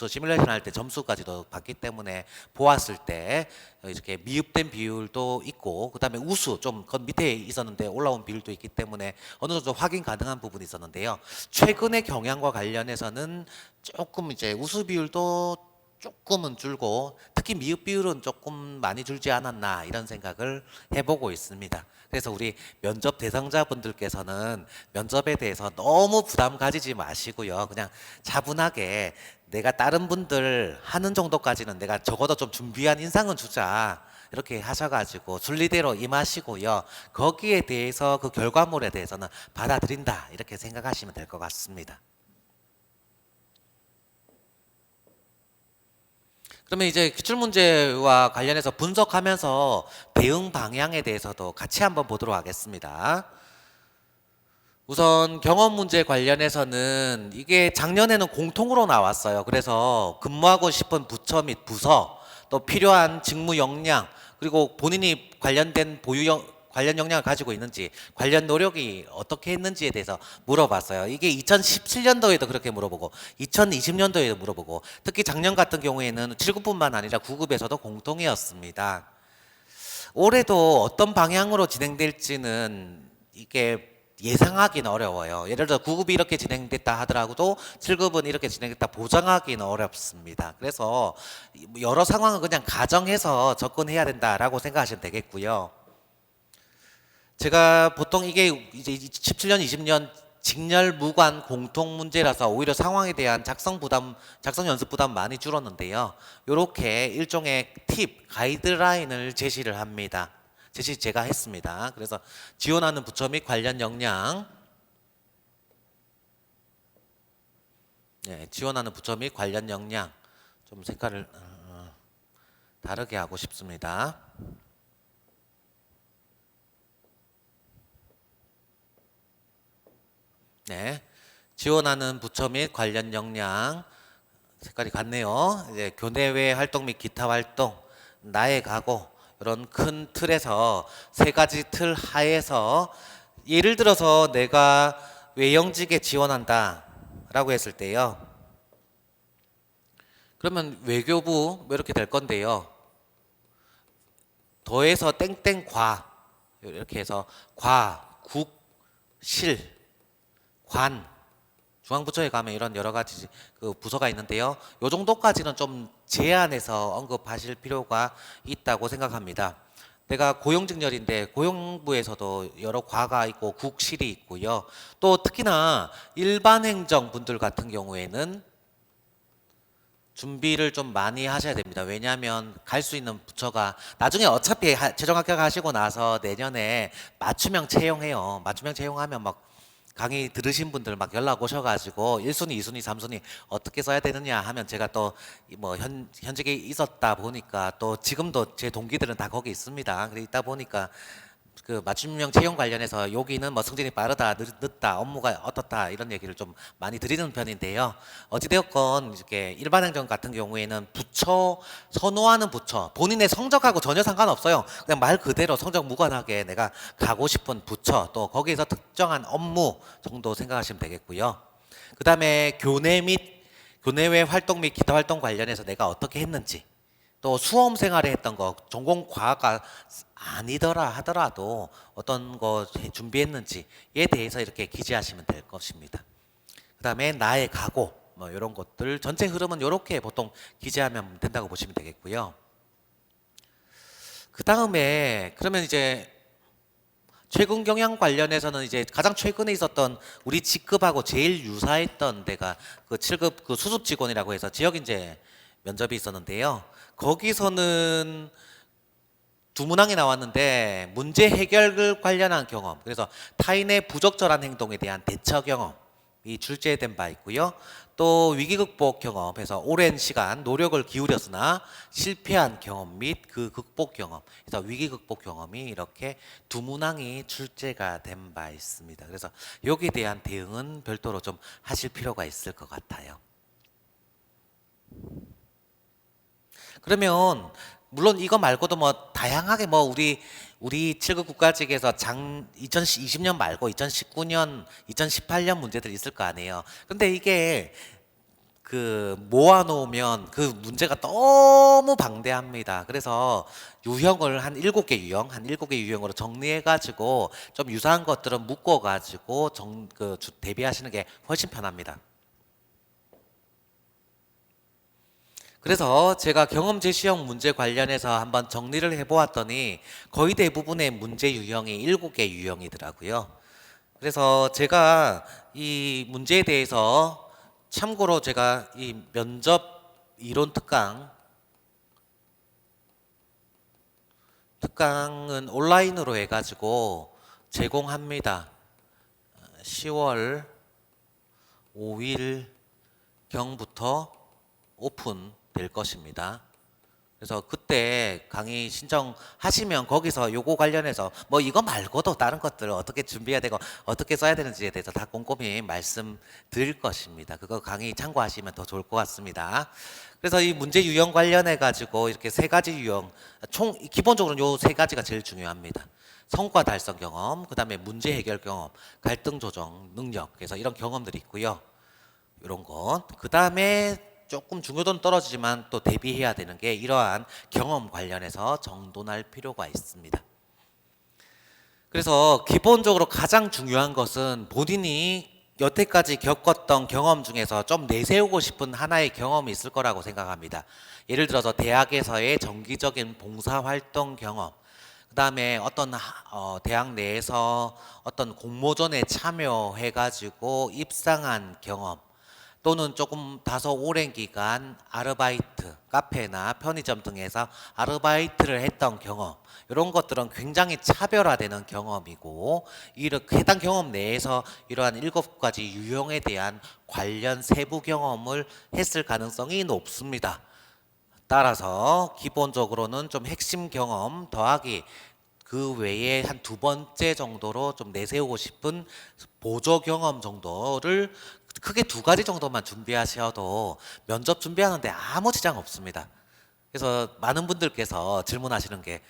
시뮬레이션 할 때 점수까지도 봤기 때문에 보았을 때 이렇게 미흡된 비율도 있고 그다음에 우수 좀 밑에 있었는데 올라온 비율도 있기 때문에 어느 정도 확인 가능한 부분이 있었는데요. 최근의 경향과 관련해서는 조금 이제 우수 비율도 조금은 줄고 특히 미흡 비율은 조금 많이 줄지 않았나 이런 생각을 해보고 있습니다. 그래서 우리 면접 대상자분들께서는 면접에 대해서 너무 부담 가지지 마시고요. 그냥 차분하게 내가 다른 분들 하는 정도까지는 내가 적어도 좀 준비한 인상은 주자. 이렇게 하셔가지고 순리대로 임하시고요. 거기에 대해서 그 결과물에 대해서는 받아들인다. 이렇게 생각하시면 될 것 같습니다. 그러면 이제 기출문제와 관련해서 분석하면서 대응 방향에 대해서도 같이 한번 보도록 하겠습니다. 우선 경험 문제 관련해서는 이게 작년에는 공통으로 나왔어요. 그래서 근무하고 싶은 부처 및 부서, 또 필요한 직무 역량, 그리고 본인이 관련 역량을 가지고 있는지, 관련 노력이 어떻게 했는지에 대해서 물어봤어요. 이게 2017년도에도 그렇게 물어보고 2020년도에도 물어보고 특히 작년 같은 경우에는 7급뿐만 아니라 9급에서도 공통이었습니다. 올해도 어떤 방향으로 진행될지는 이게 예상하기는 어려워요. 예를 들어 9급이 이렇게 진행됐다 하더라도 7급은 이렇게 진행됐다 보장하기는 어렵습니다. 그래서 여러 상황을 그냥 가정해서 접근해야 된다라고 생각하시면 되겠고요. 제가 보통 이게 이제 17년, 20년 직렬 무관 공통 문제라서 오히려 상황에 대한 작성 연습 부담 많이 줄었는데요. 이렇게 일종의 팁, 가이드라인을 제시를 합니다. 제가 했습니다. 그래서 지원하는 부처 및 관련 역량, 지원하는 부처 및 관련 역량 좀 색깔을 다르게 하고 싶습니다. 지원하는 부처 및 관련 역량 색깔이 같네요. 이제 교내외 활동 및 기타 활동, 나의 각오 이런 큰 틀에서 3가지 틀 하에서 예를 들어서 내가 외영직에 지원한다 라고 했을 때요. 그러면 외교부 뭐 이렇게 될 건데요. 더해서 땡땡과 이렇게 해서 과, 국, 실, 관 중앙부처에 가면 이런 여러 가지 그 부서가 있는데요. 요 정도까지는 좀 제한해서 언급하실 필요가 있다고 생각합니다. 내가 고용직렬인데 고용부에서도 여러 과가 있고 국실이 있고요. 또 특히나 일반 행정 분들 같은 경우에는 준비를 좀 많이 하셔야 됩니다. 왜냐하면 갈 수 있는 부처가 나중에 어차피 최종 합격하시고 나서 내년에 맞춤형 채용해요. 맞춤형 채용하면 막 강의 들으신 분들 막 연락 오셔가지고 1순위, 2순위, 3순위 어떻게 써야 되느냐 하면 제가 또 뭐 현직에 있었다 보니까 또 지금도 제 동기들은 다 거기 있습니다. 그래 있다 보니까 그 맞춤형 채용 관련해서 여기는 뭐 승진이 빠르다, 늦다, 업무가 어떻다 이런 얘기를 좀 많이 드리는 편인데요. 어찌되었건 이렇게 일반 행정 같은 경우에는 부처 선호하는 부처 본인의 성적하고 전혀 상관없어요. 그냥 말 그대로 성적 무관하게 내가 가고 싶은 부처 또 거기에서 특정한 업무 정도 생각하시면 되겠고요. 그 다음에 교내외 활동 및 기타 활동 관련해서 내가 어떻게 했는지 또 수험 생활에 했던 거 전공 과가 아니더라 하더라도 어떤 거 준비했는지에 대해서 이렇게 기재하시면 될 것입니다. 그 다음에 나의 각오 뭐 이런 것들 전체 흐름은 이렇게 보통 기재하면 된다고 보시면 되겠고요. 그 다음에 그러면 이제 최근 경영 관련해서는 이제 가장 최근에 있었던 우리 직급하고 제일 유사했던 데가 그 7급 그 수습 직원이라고 해서 지역 인재 면접이 있었는데요. 거기서는 두 문항이 나왔는데 문제 해결 관련한 경험, 그래서 타인의 부적절한 행동에 대한 대처 경험이 출제된 바 있고요. 또 위기 극복 경험에서 오랜 시간 노력을 기울였으나 실패한 경험 및 그 극복 경험, 그래서 위기 극복 경험이 이렇게 두 문항이 출제가 된 바 있습니다. 그래서 여기에 대한 대응은 별도로 좀 하실 필요가 있을 것 같아요. 그러면 물론 이거 말고도 뭐 다양하게 뭐 우리 7급 국가직에서 2020년 말고 2019년, 2018년 문제들이 있을 거 아니에요. 근데 이게 그 모아놓으면 그 문제가 너무 방대합니다. 그래서 유형을 한 7개 유형으로 정리해가지고 좀 유사한 것들은 묶어가지고 대비하시는 게 훨씬 편합니다. 그래서 제가 경험 제시형 문제 관련해서 한번 정리를 해보았더니 거의 대부분의 문제 유형이 7개 유형이더라고요. 그래서 제가 이 문제에 대해서 참고로 제가 이 면접 이론 특강은 온라인으로 해가지고 제공합니다. 10월 5일 경부터 오픈 될 것입니다. 그래서 그때 강의 신청하시면 거기서 요거 관련해서 뭐 이거 말고도 다른 것들 어떻게 준비해야 되고 어떻게 써야 되는지에 대해서 다 꼼꼼히 말씀드릴 것입니다. 그거 강의 참고하시면 더 좋을 것 같습니다. 그래서 이 문제 유형 관련해 가지고 이렇게 세 가지 유형 기본적으로 요 세 가지가 제일 중요합니다. 성과 달성 경험, 그 다음에 문제 해결 경험, 갈등 조정 능력, 그래서 이런 경험들이 있고요. 이런 것. 그 다음에 조금 중요도는 떨어지지만 또 대비해야 되는 게 이러한 경험 관련해서 정돈할 필요가 있습니다. 그래서 기본적으로 가장 중요한 것은 본인이 여태까지 겪었던 경험 중에서 좀 내세우고 싶은 하나의 경험이 있을 거라고 생각합니다. 예를 들어서 대학에서의 정기적인 봉사활동 경험, 그 다음에 어떤 대학 내에서 어떤 공모전에 참여해가지고 입상한 경험, 또는 조금 다소 오랜 기간 아르바이트, 카페나 편의점 등에서 아르바이트를 했던 경험, 이런 것들은 굉장히 차별화되는 경험이고 해당 경험 내에서 이러한 7가지 유형에 대한 관련 세부 경험을 했을 가능성이 높습니다. 따라서 기본적으로는 좀 핵심 경험 더하기 그 외에 한 2번째 정도로 좀 내세우고 싶은 보조 경험 정도를 크게 2가지 정도만 준비하셔도 면접 준비하는데 아무 지장 없습니다. 그래서 많은 분들께서 질문하시는 게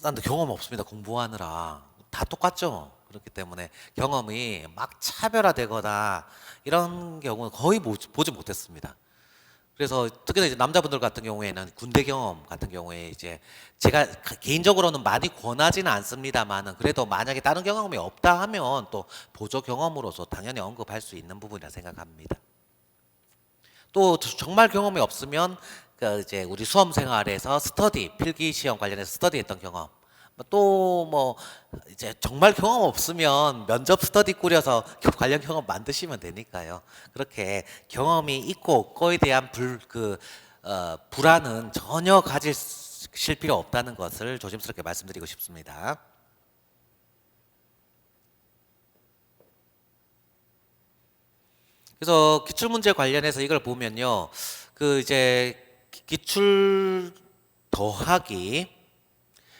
난 경험 없습니다. 공부하느라. 다 똑같죠. 그렇기 때문에 경험이 막 차별화되거나 이런 경우는 거의 보지 못했습니다. 그래서 특히나 이제 남자분들 같은 경우에는 군대 경험 같은 경우에 이제 제가 개인적으로는 많이 권하지는 않습니다만은 그래도 만약에 다른 경험이 없다 하면 또 보조 경험으로서 당연히 언급할 수 있는 부분이라 생각합니다. 또 정말 경험이 없으면 그 이제 우리 수험 생활에서 필기 시험 관련해서 스터디했던 경험, 또 뭐 이제 정말 경험 없으면 면접 스터디 꾸려서 관련 경험 만드시면 되니까요. 그렇게 경험이 있고 없고에 대한 불안은 전혀 가지실 필요 없다는 것을 조심스럽게 말씀드리고 싶습니다. 그래서 기출 문제 관련해서 이걸 보면요. 그 이제 기출 더하기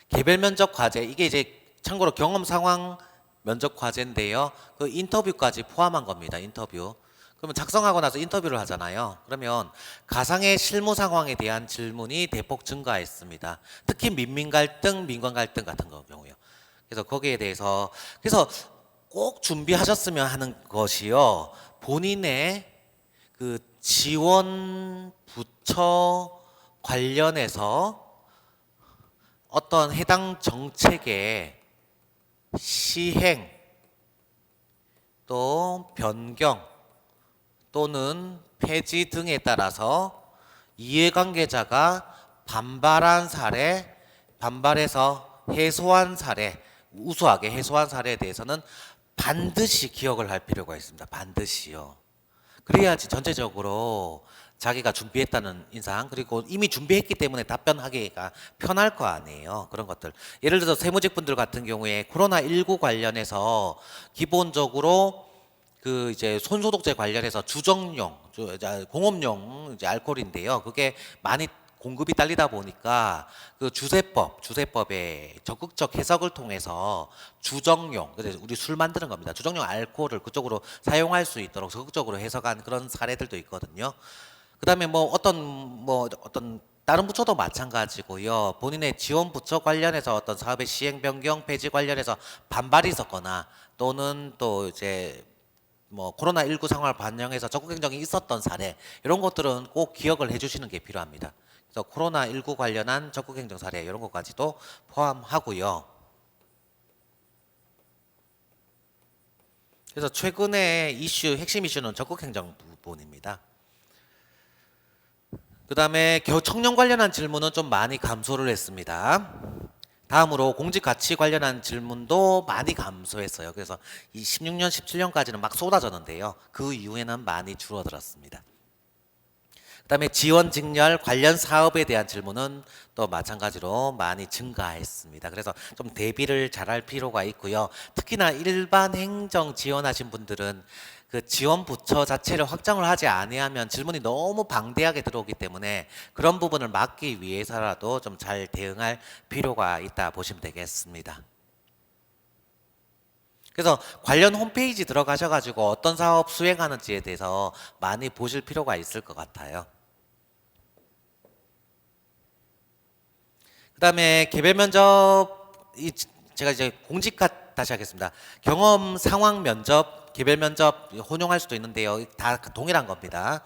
개별 면접 과제, 이게 이제 참고로 경험 상황 면접 과제인데요. 그 인터뷰까지 포함한 겁니다. 인터뷰. 그러면 작성하고 나서 인터뷰를 하잖아요. 그러면 가상의 실무 상황에 대한 질문이 대폭 증가했습니다. 특히 민민 갈등, 민관 갈등 같은 경우요. 그래서 거기에 대해서 그래서 꼭 준비하셨으면 하는 것이요. 본인의 그 지원 부처 관련해서 어떤 해당 정책의 시행 또 변경 또는 폐지 등에 따라서 이해관계자가 반발한 사례, 반발해서 해소한 사례, 우수하게 해소한 사례에 대해서는 반드시 기억을 할 필요가 있습니다. 반드시요. 그래야지 전체적으로 자기가 준비했다는 인상, 그리고 이미 준비했기 때문에 답변하기가 편할 거 아니에요. 그런 것들. 예를 들어서 세무직 분들 같은 경우에 코로나19 관련해서 기본적으로 그 이제 손소독제 관련해서 주정용, 공업용 이제 알코올인데요. 그게 많이 공급이 딸리다 보니까 그 주세법의 적극적 해석을 통해서 주정용, 그래서 우리 술 만드는 겁니다. 주정용 알코올을 그쪽으로 사용할 수 있도록 적극적으로 해석한 그런 사례들도 있거든요. 그다음에 뭐 어떤 다른 부처도 마찬가지고요. 본인의 지원 부처 관련해서 어떤 사업의 시행 변경 폐지 관련해서 반발이 있었거나 또는 또 이제 뭐 코로나19 상황을 반영해서 적극 행정이 있었던 사례, 이런 것들은 꼭 기억을 해주시는 게 필요합니다. 그래서 코로나19 관련한 적극 행정 사례 이런 것까지도 포함하고요. 그래서 최근에 핵심 이슈는 적극 행정 부분입니다. 그 다음에 청년 관련한 질문은 좀 많이 감소를 했습니다. 다음으로 공직 가치 관련한 질문도 많이 감소했어요. 그래서 이 16년, 17년까지는 막 쏟아졌는데요. 그 이후에는 많이 줄어들었습니다. 그 다음에 지원 직렬 관련 사업에 대한 질문은 또 마찬가지로 많이 증가했습니다. 그래서 좀 대비를 잘할 필요가 있고요. 특히나 일반 행정 지원하신 분들은 그 지원 부처 자체를 확장을 하지 아니하면 질문이 너무 방대하게 들어오기 때문에 그런 부분을 막기 위해서라도 좀 잘 대응할 필요가 있다 보시면 되겠습니다. 그래서 관련 홈페이지 들어가셔가지고 어떤 사업 수행하는지에 대해서 많이 보실 필요가 있을 것 같아요. 그 다음에 개별 면접, 제가 이제 다시 하겠습니다. 경험 상황 면접, 개별 면접 혼용할 수도 있는데요. 다 동일한 겁니다.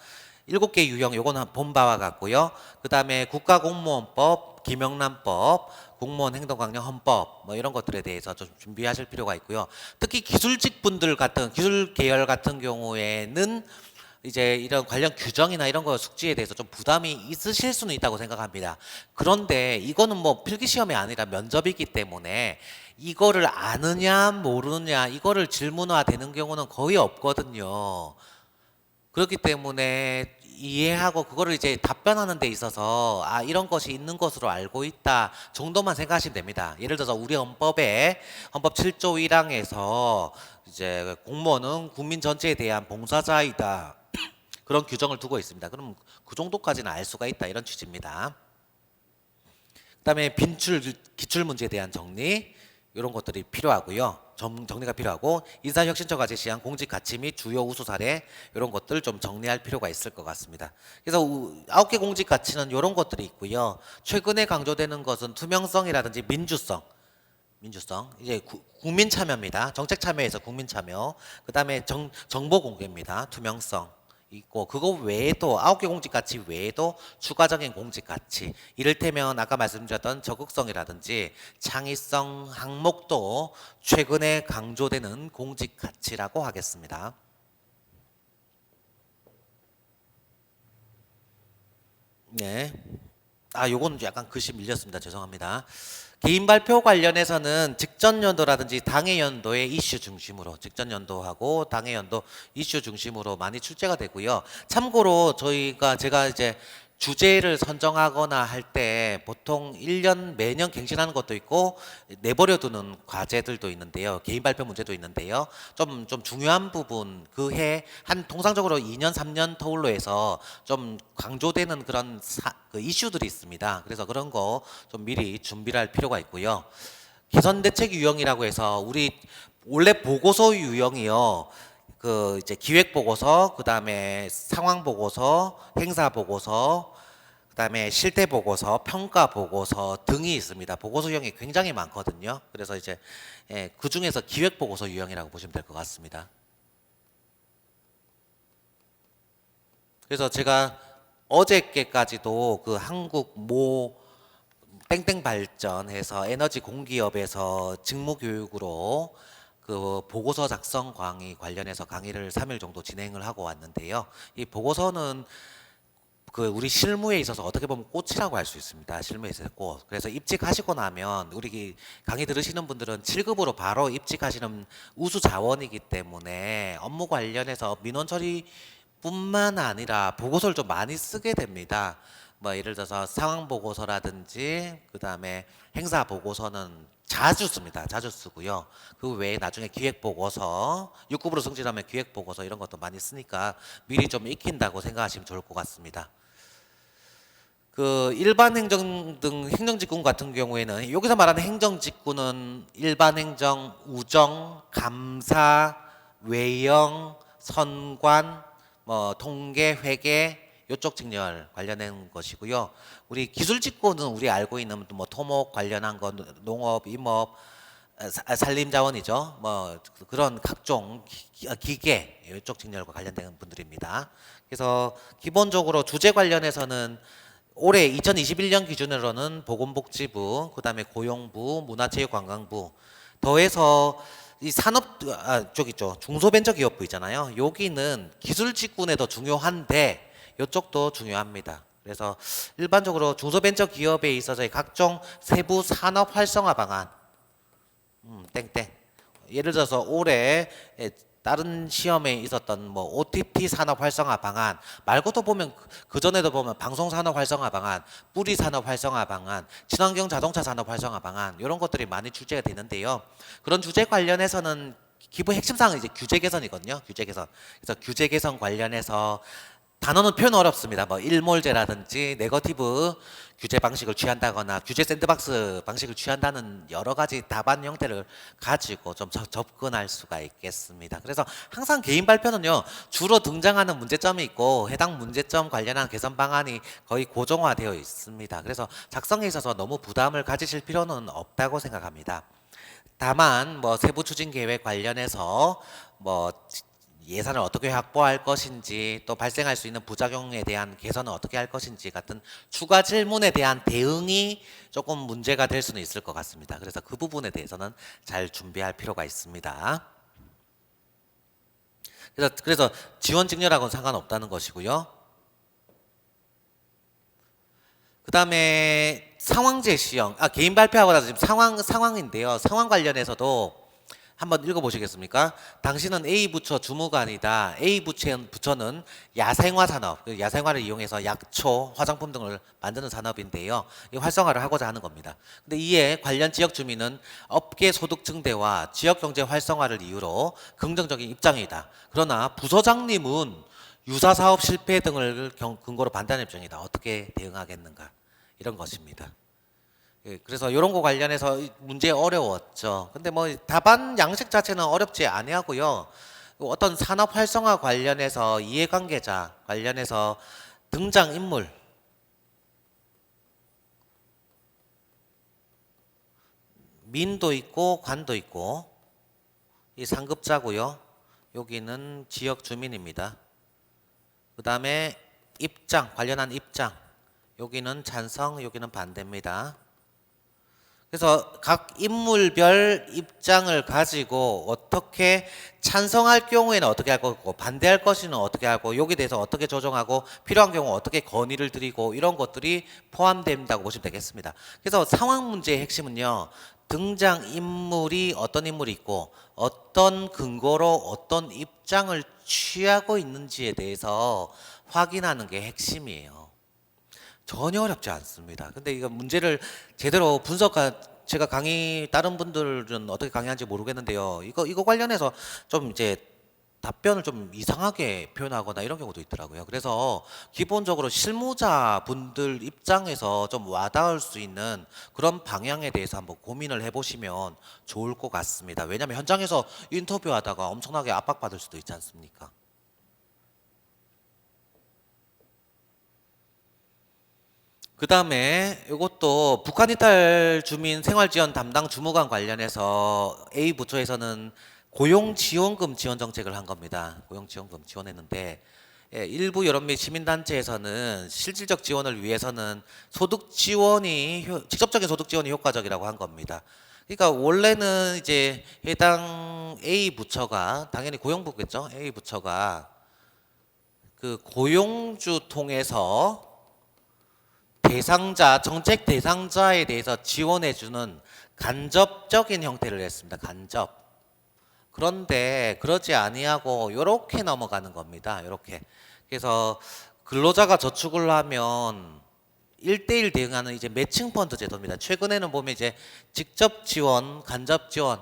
7개 유형, 요거는 본 바와 같고요. 그 다음에 국가공무원법, 김영란법, 공무원 행동강령 헌법, 뭐 이런 것들에 대해서 좀 준비하실 필요가 있고요. 특히 기술직 분들 같은, 기술 계열 같은 경우에는 이제 이런 관련 규정이나 이런 거 숙지에 대해서 좀 부담이 있으실 수는 있다고 생각합니다. 그런데 이거는 뭐 필기시험이 아니라 면접이기 때문에 이거를 아느냐 모르느냐 이거를 질문화 되는 경우는 거의 없거든요. 그렇기 때문에 이해하고 그거를 이제 답변하는 데 있어서 아 이런 것이 있는 것으로 알고 있다 정도만 생각하시면 됩니다. 예를 들어서 우리 헌법 7조 1항에서 이제 공무원은 국민 전체에 대한 봉사자이다. 그런 규정을 두고 있습니다. 그럼 그 정도까지는 알 수가 있다 이런 취지입니다. 그다음에 기출 문제에 대한 정리 이런 것들이 필요하고요. 정리가 필요하고 인사혁신처가 제시한 공직 가치 및 주요 우수 사례 이런 것들 좀 정리할 필요가 있을 것 같습니다. 그래서 9개 공직 가치는 이런 것들이 있고요. 최근에 강조되는 것은 투명성이라든지 민주성 이제 국민 참여입니다. 정책 참여에서 국민 참여. 그다음에 정보 공개입니다. 투명성. 있고 그거 외에도 9개 공직 가치 외에도 추가적인 공직 가치 이를테면 아까 말씀드렸던 적극성이라든지 창의성 항목도 최근에 강조되는 공직 가치라고 하겠습니다. 네. 요건 약간 글씨 밀렸습니다. 죄송합니다. 개인 발표 관련해서는 직전 연도라든지 당해 연도의 이슈 중심으로 직전 연도하고 당해 연도 이슈 중심으로 많이 출제가 되고요. 참고로 제가 이제 주제를 선정하거나 할 때 보통 1년 매년 갱신하는 것도 있고 내버려두는 과제들도 있는데요. 개인 발표 문제도 있는데요. 좀 중요한 부분 그 해 한 통상적으로 2년 3년 터울로 해서 좀 강조되는 그런 그 이슈들이 있습니다. 그래서 그런 거 좀 미리 준비를 할 필요가 있고요. 개선 대책 유형이라고 해서 우리 원래 보고서 유형이요. 그 이제 기획 보고서, 그다음에 상황 보고서, 행사 보고서, 그다음에 실태 보고서, 평가 보고서 등이 있습니다. 보고서 유형이 굉장히 많거든요. 그래서 이제 그 중에서 기획 보고서 유형이라고 보시면 될 것 같습니다. 그래서 제가 어저께까지도 그 한국 모 땡땡 발전해서 에너지 공기업에서 직무 교육으로 그 보고서 작성 강의 관련해서 강의를 3일 정도 진행을 하고 왔는데요. 이 보고서는 그 우리 실무에 있어서 어떻게 보면 꽃이라고 할 수 있습니다. 실무에 있어서 꽃. 그래서 입직하시고 나면 우리 강의 들으시는 분들은 7급으로 바로 입직하시는 우수 자원이기 때문에 업무 관련해서 민원 처리뿐만 아니라 보고서를 좀 많이 쓰게 됩니다. 뭐 예를 들어서 상황 보고서라든지 그다음에 행사 보고서는 자주 씁니다. 자주 쓰고요. 그 외에 나중에 기획 보고서, 6급으로 승진하면 기획 보고서 이런 것도 많이 쓰니까 미리 좀 익힌다고 생각하시면 좋을 것 같습니다. 그 일반 행정 등 행정직군 같은 경우에는 여기서 말하는 행정직군은 일반 행정, 우정, 감사, 외영, 선관, 뭐 통계, 회계 이쪽 직렬 관련된 것이고요. 우리 기술직군은 우리 알고 있는 뭐 토목 관련한 거, 농업, 임업, 산림자원이죠. 뭐 그런 각종 기계 이쪽 직렬과 관련된 분들입니다. 그래서 기본적으로 주제 관련해서는 올해 2021년 기준으로는 보건복지부, 그다음에 고용부, 문화체육관광부 더해서 이 산업 쪽 있죠. 중소벤처기업부 있잖아요. 여기는 기술직군에도 중요한데 이쪽도 중요합니다. 그래서 일반적으로 중소벤처기업에 있어서의 각종 세부 산업 활성화 방안, 땡땡. 예를 들어서 올해 다른 시험에 있었던 뭐 OTT 산업 활성화 방안 말고도 보면 그 전에도 보면 방송 산업 활성화 방안, 뿌리 산업 활성화 방안, 친환경 자동차 산업 활성화 방안 이런 것들이 많이 출제가 되는데요. 그런 주제 관련해서는 기본 핵심 사항은 이제 규제 개선이거든요. 규제 개선. 그래서 규제 개선 관련해서 단어는 표현 어렵습니다. 뭐 일몰제라든지 네거티브 규제 방식을 취한다거나 규제 샌드박스 방식을 취한다는 여러 가지 답안 형태를 가지고 좀 접근할 수가 있겠습니다. 그래서 항상 개인 발표는요 주로 등장하는 문제점이 있고 해당 문제점 관련한 개선 방안이 거의 고정화되어 있습니다. 그래서 작성에 있어서 너무 부담을 가지실 필요는 없다고 생각합니다. 다만 뭐 세부 추진 계획 관련해서 뭐 예산을 어떻게 확보할 것인지 또 발생할 수 있는 부작용에 대한 개선을 어떻게 할 것인지 같은 추가 질문에 대한 대응이 조금 문제가 될 수는 있을 것 같습니다. 그래서 그 부분에 대해서는 잘 준비할 필요가 있습니다. 그래서 지원 직렬하고는 상관없다는 것이고요. 그 다음에 상황 제시형, 개인 발표하고 나서 지금 상황인데요. 상황 관련해서도 한번 읽어보시겠습니까? 당신은 A 부처 주무관이다. A 부처는 야생화 산업, 야생화를 이용해서 약초, 화장품 등을 만드는 산업인데요. 이 활성화를 하고자 하는 겁니다. 근데 이에 관련 지역 주민은 업계 소득 증대와 지역 경제 활성화를 이유로 긍정적인 입장이다. 그러나 부서장님은 유사 사업 실패 등을 근거로 반대하는 입장이다. 어떻게 대응하겠는가? 이런 것입니다. 그래서 이런 거 관련해서 문제 어려웠죠. 근데 뭐 답안 양식 자체는 어렵지 아니하고요. 어떤 산업 활성화 관련해서 이해관계자 관련해서 등장 인물 민도 있고 관도 있고 이 상급자고요. 여기는 지역 주민입니다. 그 다음에 입장 관련한 입장 여기는 찬성 여기는 반대입니다. 그래서 각 인물별 입장을 가지고 어떻게 찬성할 경우에는 어떻게 할 거고 반대할 것이는 어떻게 하고 여기에 대해서 어떻게 조정하고 필요한 경우 어떻게 건의를 드리고 이런 것들이 포함된다고 보시면 되겠습니다. 그래서 상황 문제의 핵심은요. 등장 인물이 어떤 인물이 있고 어떤 근거로 어떤 입장을 취하고 있는지에 대해서 확인하는 게 핵심이에요. 전혀 어렵지 않습니다. 근데 이거 문제를 제대로 제가 다른 분들은 어떻게 강의하는지 모르겠는데요. 이거 관련해서 좀 이제 답변을 좀 이상하게 표현하거나 이런 경우도 있더라고요. 그래서 기본적으로 실무자 분들 입장에서 좀 와닿을 수 있는 그런 방향에 대해서 한번 고민을 해보시면 좋을 것 같습니다. 왜냐하면 현장에서 인터뷰하다가 엄청나게 압박받을 수도 있지 않습니까? 그 다음에 이것도 북한 이탈 주민 생활지원 담당 주무관 관련해서 A 부처에서는 고용지원금 지원 정책을 한 겁니다. 고용지원금 지원했는데 일부 여론 및 시민단체에서는 실질적 지원을 위해서는 직접적인 소득 지원이 효과적이라고 한 겁니다. 그러니까 원래는 이제 해당 A 부처가 당연히 고용부겠죠. A 부처가 그 고용주 통해서 정책 대상자에 대해서 지원해주는 간접적인 형태를 했습니다. 간접. 그런데 그러지 아니하고 요렇게 넘어가는 겁니다. 요렇게. 그래서 근로자가 저축을 하면 1대1 대응하는 이제 매칭 펀드 제도입니다. 최근에는 보면 이제 직접 지원, 간접 지원,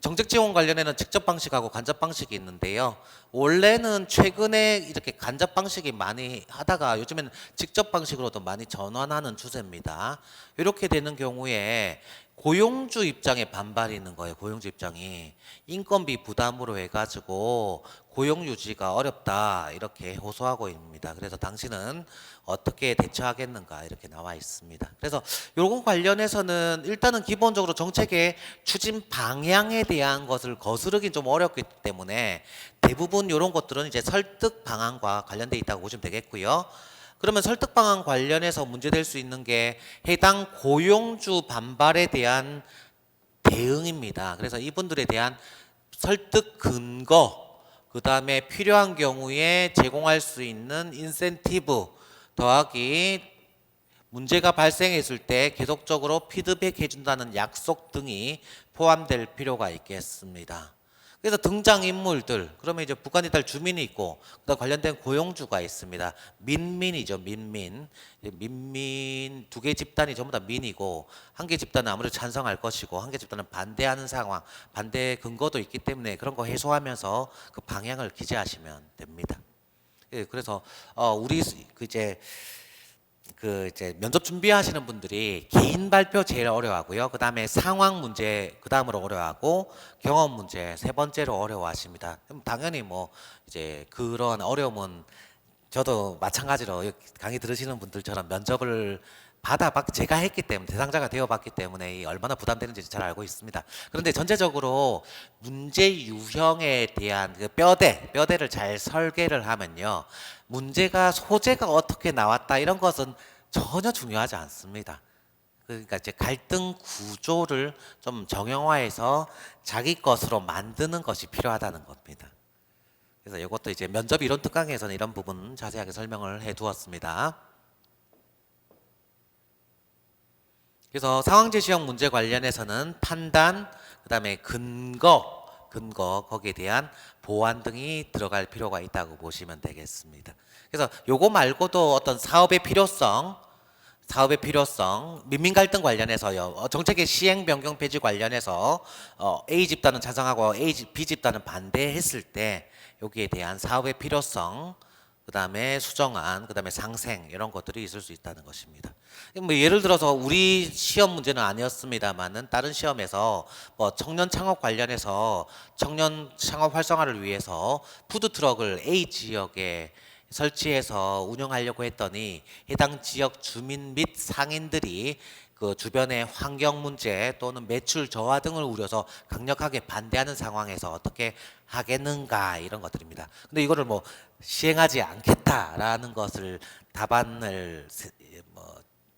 정책 지원 관련해는 직접 방식하고 간접 방식이 있는데요. 원래는 최근에 이렇게 간접 방식이 많이 하다가 요즘에는 직접 방식으로도 많이 전환하는 추세입니다. 이렇게 되는 경우에 고용주 입장에 반발이 있는 거예요. 고용주 입장이 인건비 부담으로 해가지고 고용 유지가 어렵다 이렇게 호소하고 있습니다. 그래서 당신은 어떻게 대처하겠는가 이렇게 나와 있습니다. 그래서 요거 관련해서는 일단은 기본적으로 정책의 추진 방향에 대한 것을 거스르긴 좀 어렵기 때문에 대부분 이런 것들은 이제 설득 방안과 관련돼 있다고 보시면 되겠고요. 그러면 설득 방안 관련해서 문제될 수 있는 게 해당 고용주 반발에 대한 대응입니다. 그래서 이분들에 대한 설득 근거, 그 다음에 필요한 경우에 제공할 수 있는 인센티브 더하기 문제가 발생했을 때 계속적으로 피드백 해준다는 약속 등이 포함될 필요가 있겠습니다. 그래서 등장인물들, 그러면 이제 북한 이탈 주민이 있고, 그다음 관련된 고용주가 있습니다. 민민이죠, 민민. 민민 두 개 집단이 전부 다 민이고, 한 개 집단은 아무래도 찬성할 것이고, 한 개 집단은 반대하는 상황, 반대 근거도 있기 때문에 그런 거 해소하면서 그 방향을 기재하시면 됩니다. 예, 그래서 우리 이제 면접 준비하시는 분들이 개인 발표 제일 어려워하고요. 그 다음에 상황 문제 그 다음으로 어려워하고 경험 문제 세 번째로 어려워하십니다. 그럼 당연히 뭐 이제 그런 어려움은 저도 마찬가지로 강의 들으시는 분들처럼 면접을 제가 했기 때문에 대상자가 되어봤기 때문에 얼마나 부담되는지 잘 알고 있습니다. 그런데 전체적으로 문제 유형에 대한 그 뼈대를 잘 설계를 하면요, 문제가 소재가 어떻게 나왔다 이런 것은 전혀 중요하지 않습니다. 그러니까 이제 갈등 구조를 좀 정형화해서 자기 것으로 만드는 것이 필요하다는 겁니다. 그래서 이것도 이제 면접 이론 특강에서는 이런 부분 자세하게 설명을 해 두었습니다. 그래서 상황 제시형 문제 관련해서는 판단, 그다음에 근거 거기에 대한 보완 등이 들어갈 필요가 있다고 보시면 되겠습니다. 그래서 요거 말고도 어떤 사업의 필요성, 민민 갈등 관련해서요. 정책의 시행 변경 폐지 관련해서 A 집단은 찬성하고 B 집단은 반대했을 때 여기에 대한 사업의 필요성, 그다음에 수정안, 그다음에 상생 이런 것들이 있을 수 있다는 것입니다. 뭐 예를 들어서 우리 시험 문제는 아니었습니다만은 다른 시험에서 뭐 청년 창업 관련해서 청년 창업 활성화를 위해서 푸드 트럭을 A 지역에 설치해서 운영하려고 했더니 해당 지역 주민 및 상인들이 그 주변의 환경 문제 또는 매출 저하 등을 우려서 강력하게 반대하는 상황에서 어떻게 하겠는가 이런 것들입니다. 근데 이거를 뭐 시행하지 않겠다라는 것을 답안을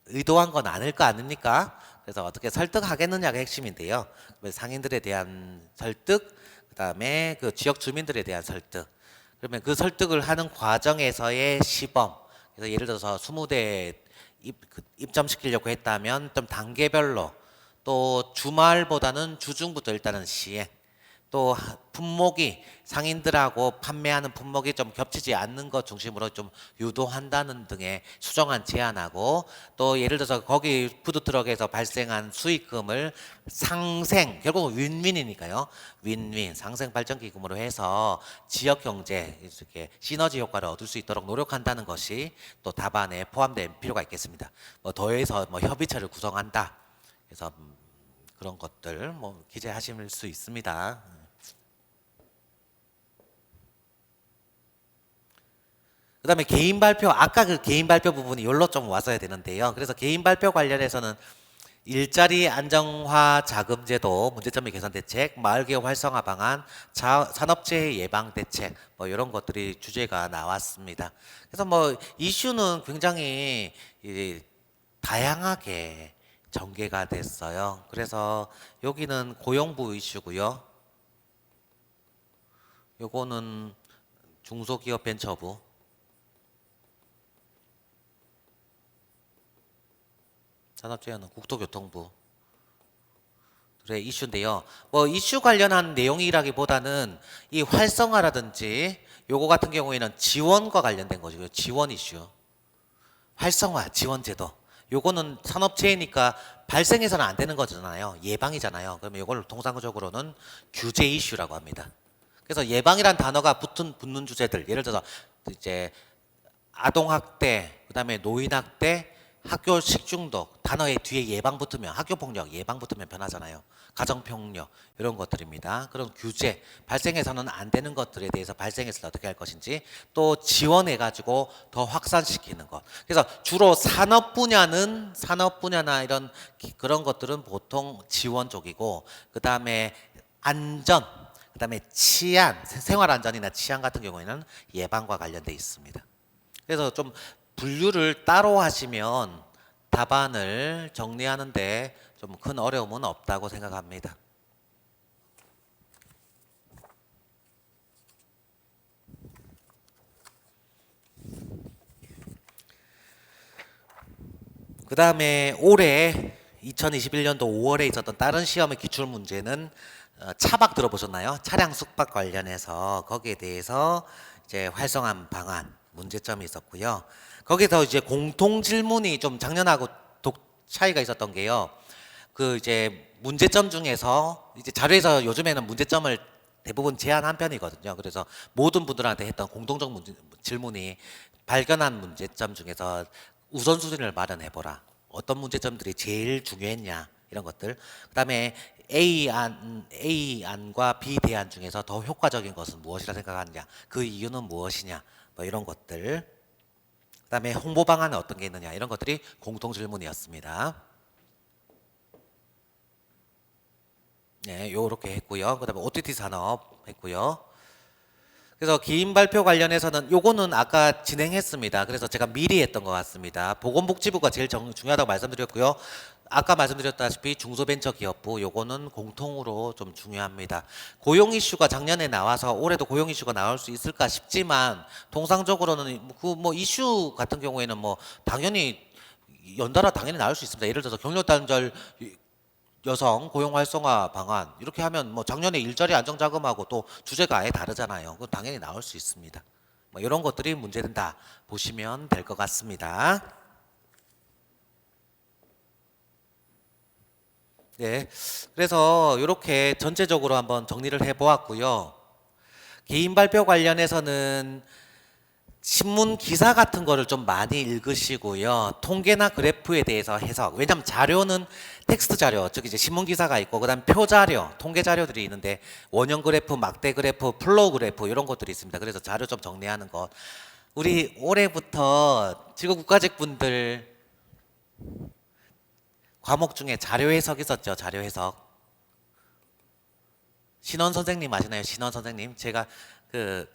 의도한 건 아닐 거 아닙니까? 그래서 어떻게 설득하겠느냐가 핵심인데요. 상인들에 대한 설득, 그다음에 그 지역 주민들에 대한 설득. 그러면 그 설득을 하는 과정에서의 시범. 그래서 예를 들어서 20대 입점시키려고 했다면 좀 단계별로 또 주말보다는 주중부터 일단은 시행. 또 품목이 상인들하고 판매하는 품목이 좀 겹치지 않는 것 중심으로 좀 유도한다는 등의 수정안 제안하고, 또 예를 들어서 거기 푸드트럭에서 발생한 수익금을 상생, 결국 윈윈이니까요. 윈윈 상생 발전 기금으로 해서 지역 경제 이렇게 시너지 효과를 얻을 수 있도록 노력한다는 것이 또 답안에 포함될 필요가 있겠습니다. 뭐 더해서 뭐 협의체를 구성한다. 그래서 그런 것들 뭐 기재하실 수 있습니다. 그다음에 개인 발표, 아까 그 개인 발표 부분이 여기로 좀 왔어야 되는데요. 그래서 개인 발표 관련해서는 일자리 안정화 자금제도, 문제점의 개선 대책, 마을개혁 활성화 방안, 산업재해 예방 대책, 뭐 이런 것들이 주제가 나왔습니다. 그래서 뭐 이슈는 굉장히 다양하게 전개가 됐어요. 그래서 여기는 고용부 이슈고요. 요거는 중소기업 벤처부, 산업재해는 국토교통부 의 이슈인데요. 뭐 이슈 관련한 내용이라기보다는 이 활성화라든지 요거 같은 경우에는 지원과 관련된 거죠. 지원 이슈. 활성화, 지원제도. 요거는 산업재해니까 발생해서는 안 되는 거잖아요. 예방이잖아요. 그러면 요걸 통상적으로는 규제 이슈라고 합니다. 그래서 예방이란 단어가 붙는 주제들, 예를 들어서 이제 아동학대, 그다음에 노인학대, 학교 식중독, 단어에 뒤에 예방 붙으면, 학교폭력 예방 붙으면 변하잖아요. 가정폭력 이런 것들입니다. 그런 규제, 발생해서는 안 되는 것들에 대해서 발생했을 때 어떻게 할 것인지, 또 지원해가지고 더 확산시키는 것. 그래서 주로 산업 분야나 이런 그런 것들은 보통 지원 쪽이고, 그 다음에 안전, 그 다음에 치안, 생활 안전이나 치안 같은 경우에는 예방과 관련돼 있습니다. 그래서 좀 분류를 따로 하시면 답안을 정리하는데 좀 큰 어려움은 없다고 생각합니다. 그 다음에 올해 2021년도 5월에 있었던 다른 시험의 기출 문제는 차박 들어보셨나요? 차량 숙박 관련해서 거기에 대해서 이제 활성화 방안 문제점이 있었고요. 거기서 이제 공통 질문이 좀 작년하고 차이가 있었던 게요. 그 이제 문제점 중에서 이제 자료에서 요즘에는 문제점을 대부분 제한한 편이거든요. 그래서 모든 분들한테 했던 공통적 질문이 발견한 문제점 중에서 우선순위를 마련해보라. 어떤 문제점들이 제일 중요했냐 이런 것들. 그다음에 A안과 B 대안 중에서 더 효과적인 것은 무엇이라 생각하느냐, 그 이유는 무엇이냐, 뭐 이런 것들. 그다음에 홍보 방안은 어떤 게 있느냐, 이런 것들이 공통 질문이었습니다. 네, 요렇게 했고요. 그다음에 OTT 산업 했고요. 그래서 개인 발표 관련해서는 요거는 아까 진행했습니다. 그래서 제가 미리 했던 것 같습니다. 보건복지부가 제일 중요하다고 말씀드렸고요. 아까 말씀드렸다시피 중소벤처기업부 요거는 공통으로 좀 중요합니다. 고용 이슈가 작년에 나와서 올해도 고용 이슈가 나올 수 있을까 싶지만, 통상적으로는 그 뭐 이슈 같은 경우에는 뭐 당연히 연달아 당연히 나올 수 있습니다. 예를 들어서 경력단절 여성 고용 활성화 방안 이렇게 하면 뭐 작년에 일자리 안정자금하고 또 주제가 아예 다르잖아요. 그건 당연히 나올 수 있습니다. 뭐 이런 것들이 문제된다 보시면 될 것 같습니다. 네, 그래서 이렇게 전체적으로 한번 정리를 해보았고요. 개인 발표 관련해서는 신문 기사 같은 거를 좀 많이 읽으시고요. 통계나 그래프에 대해서 해석. 왜냐하면 자료는 텍스트 자료, 즉 이제 신문 기사가 있고, 그다음 표 자료, 통계 자료들이 있는데 원형 그래프, 막대 그래프, 플로우 그래프 이런 것들이 있습니다. 그래서 자료 좀 정리하는 것. 우리 올해부터 지구국가직 분들 과목 중에 자료 해석 있었죠. 자료 해석. 신원 선생님 아시나요? 신원 선생님. 제가 그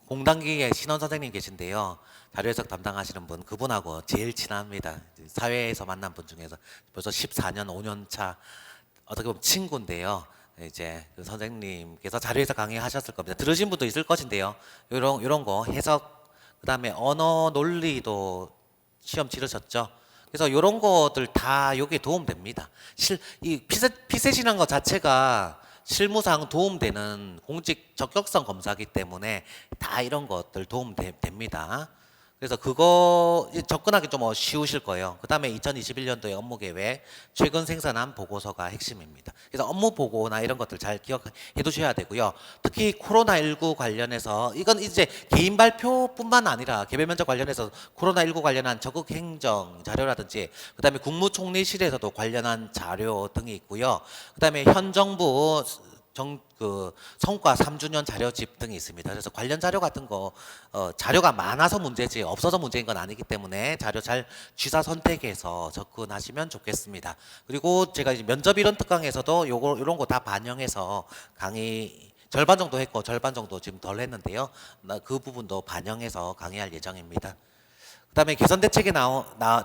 공단기에 신원 선생님 계신데요. 자료 해석 담당하시는 분, 그분하고 제일 친합니다. 사회에서 만난 분 중에서 벌써 14년, 5년 차 어떻게 보면 친구인데요. 이제 그 선생님께서 자료 해석 강의하셨을 겁니다. 들으신 분도 있을 것인데요. 이런 거 해석, 그다음에 언어 논리도 시험 치르셨죠. 그래서 이런 것들 다 여기에 도움됩니다. 이 피셋이라는 것 자체가 실무상 도움되는 공직 적격성 검사기 때문에 다 이런 것들 도움됩니다. 그래서 그거 접근하기 좀 쉬우실 거예요. 그 다음에 2021년도의 업무 계획, 최근 생산한 보고서가 핵심입니다. 그래서 업무 보고나 이런 것들 잘 기억해 두셔야 되고요. 특히 코로나19 관련해서 이건 이제 개인 발표뿐만 아니라 개별 면접 관련해서 코로나19 관련한 적극 행정 자료라든지 그 다음에 국무총리실에서도 관련한 자료 등이 있고요. 그 다음에 현 정부 성과 3주년 자료집 등이 있습니다. 그래서 관련 자료 같은 거 자료가 많아서 문제지 없어서 문제인 건 아니기 때문에 자료 잘 취사 선택해서 접근하시면 좋겠습니다. 그리고 제가 이제 면접 이론 특강에서도 요런 거 다 반영해서 강의 절반 정도 했고 절반 정도 지금 덜 했는데요. 그 부분도 반영해서 강의할 예정입니다. 그다음에 개선 대책에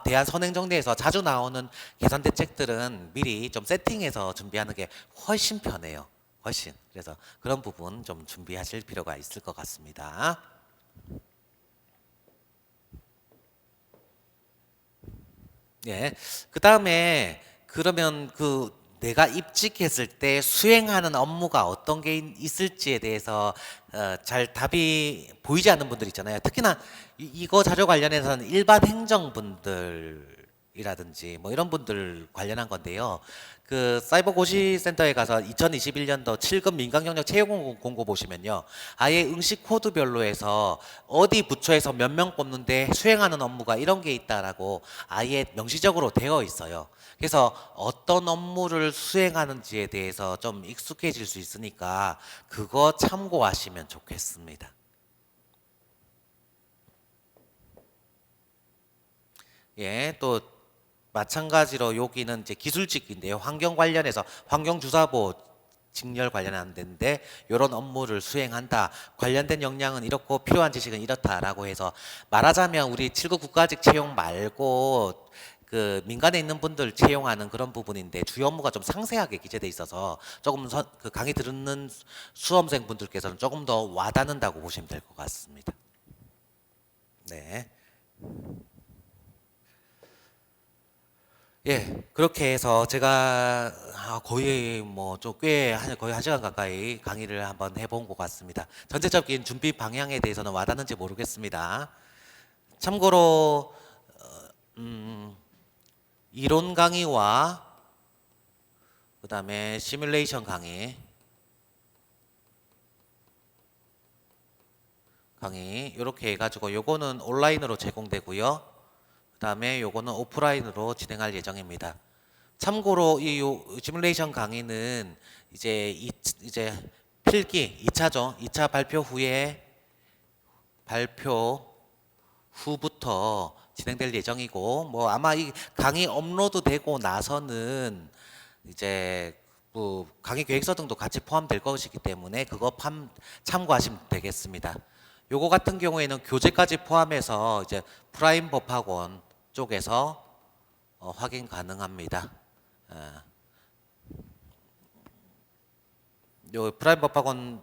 대한 선행 정리에서 자주 나오는 개선 대책들은 미리 좀 세팅해서 준비하는 게 훨씬 편해요. 훨씬. 그래서 그런 부분 좀 준비하실 필요가 있을 것 같습니다. 예. 그다음에 그러면 내가 입직했을 때 수행하는 업무가 어떤 게 있을지에 대해서 잘 답이 보이지 않는 분들 있잖아요. 특히나 이거 자료 관련해서는 일반 행정분들이라든지 뭐 이런 분들 관련한 건데요. 그 사이버 고시 센터에 가서 2021년도 7급 민간 경력 채용 공고 보시면요. 아예 응시 코드별로 해서 어디 부처에서 몇 명 뽑는데 수행하는 업무가 이런 게 있다라고 아예 명시적으로 되어 있어요. 그래서 어떤 업무를 수행하는지에 대해서 좀 익숙해질 수 있으니까 그거 참고하시면 좋겠습니다. 예, 또 마찬가지로 여기는 이제 기술직인데요. 환경 관련해서 환경주사보 직렬 관련한 데인데 이런 업무를 수행한다. 관련된 역량은 이렇고 필요한 지식은 이렇다라고 해서 말하자면 우리 7급 국가직 채용 말고 그 민간에 있는 분들 채용하는 그런 부분인데 주요 업무가 좀 상세하게 기재돼 있어서 조금 그 강의 듣는 수험생 분들께서는 조금 더 와닿는다고 보시면 될 것 같습니다. 네. 예, 그렇게 해서 제가 거의 뭐 좀 거의 1시간 가까이 강의를 한번 해본 것 같습니다. 전체적인 준비 방향에 대해서는 와닿는지 모르겠습니다. 참고로 이론 강의와 그 다음에 시뮬레이션 강의 이렇게 해가지고 요거는 온라인으로 제공되고요. 그 다음에 요거는 오프라인으로 진행할 예정입니다. 참고로 이 시뮬레이션 강의는 이제 필기 2차죠. 2차 발표 후부터 진행될 예정이고 뭐 아마 이 강의 업로드 되고 나서는 이제 강의 계획서 등도 같이 포함될 것이기 때문에 그거 참고하시면 되겠습니다. 요거 같은 경우에는 교재까지 포함해서 이제 프라임 법학원 쪽에서 확인 가능합니다. 요 프라임 법학원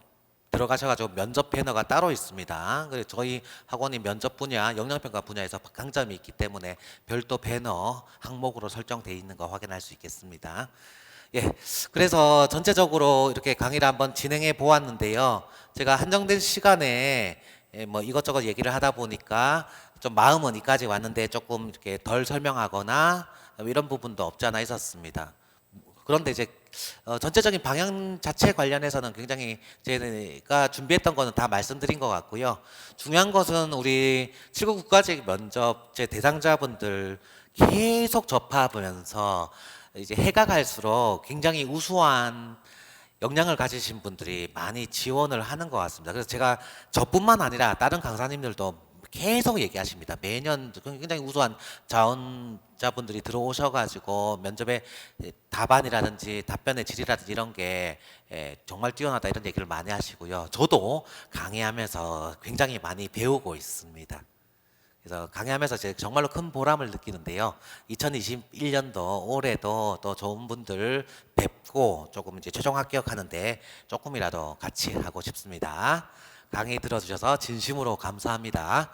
들어가셔가지고 면접 패너가 따로 있습니다. 그래서 저희 학원이 면접 분야, 역량평가 분야에서 강점이 있기 때문에 별도 배너 항목으로 설정되어 있는 거 확인할 수 있겠습니다. 예, 그래서 전체적으로 이렇게 강의를 한번 진행해 보았는데요. 제가 한정된 시간에 뭐 이것저것 얘기를 하다 보니까 좀 마음은 이까지 왔는데 조금 이렇게 덜 설명하거나 이런 부분도 없지 않아 있었습니다. 그런데 이제 전체적인 방향 자체 관련해서는 굉장히 제가 준비했던 거는 다 말씀드린 것 같고요. 중요한 것은 우리 7급 국가직 면접 제 대상자분들 계속 접하면서 이제 해가 갈수록 굉장히 우수한 역량을 가지신 분들이 많이 지원을 하는 것 같습니다. 그래서 제가 저뿐만 아니라 다른 강사님들도 계속 얘기하십니다. 매년 굉장히 우수한 자원자분들이 들어오셔가지고 면접에 답안이라든지 답변의 질이라든지 이런 게 정말 뛰어나다 이런 얘기를 많이 하시고요. 저도 강의하면서 굉장히 많이 배우고 있습니다. 그래서 강의하면서 제가 정말로 큰 보람을 느끼는데요. 2021년도 올해도 또 좋은 분들 뵙고 조금 이제 최종 합격하는데 조금이라도 같이 하고 싶습니다. 강의 들어주셔서 진심으로 감사합니다.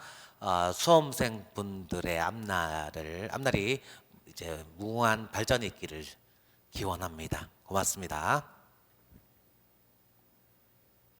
수험생 분들의 앞날이 이제 무궁한 발전이 있기를 기원합니다. 고맙습니다.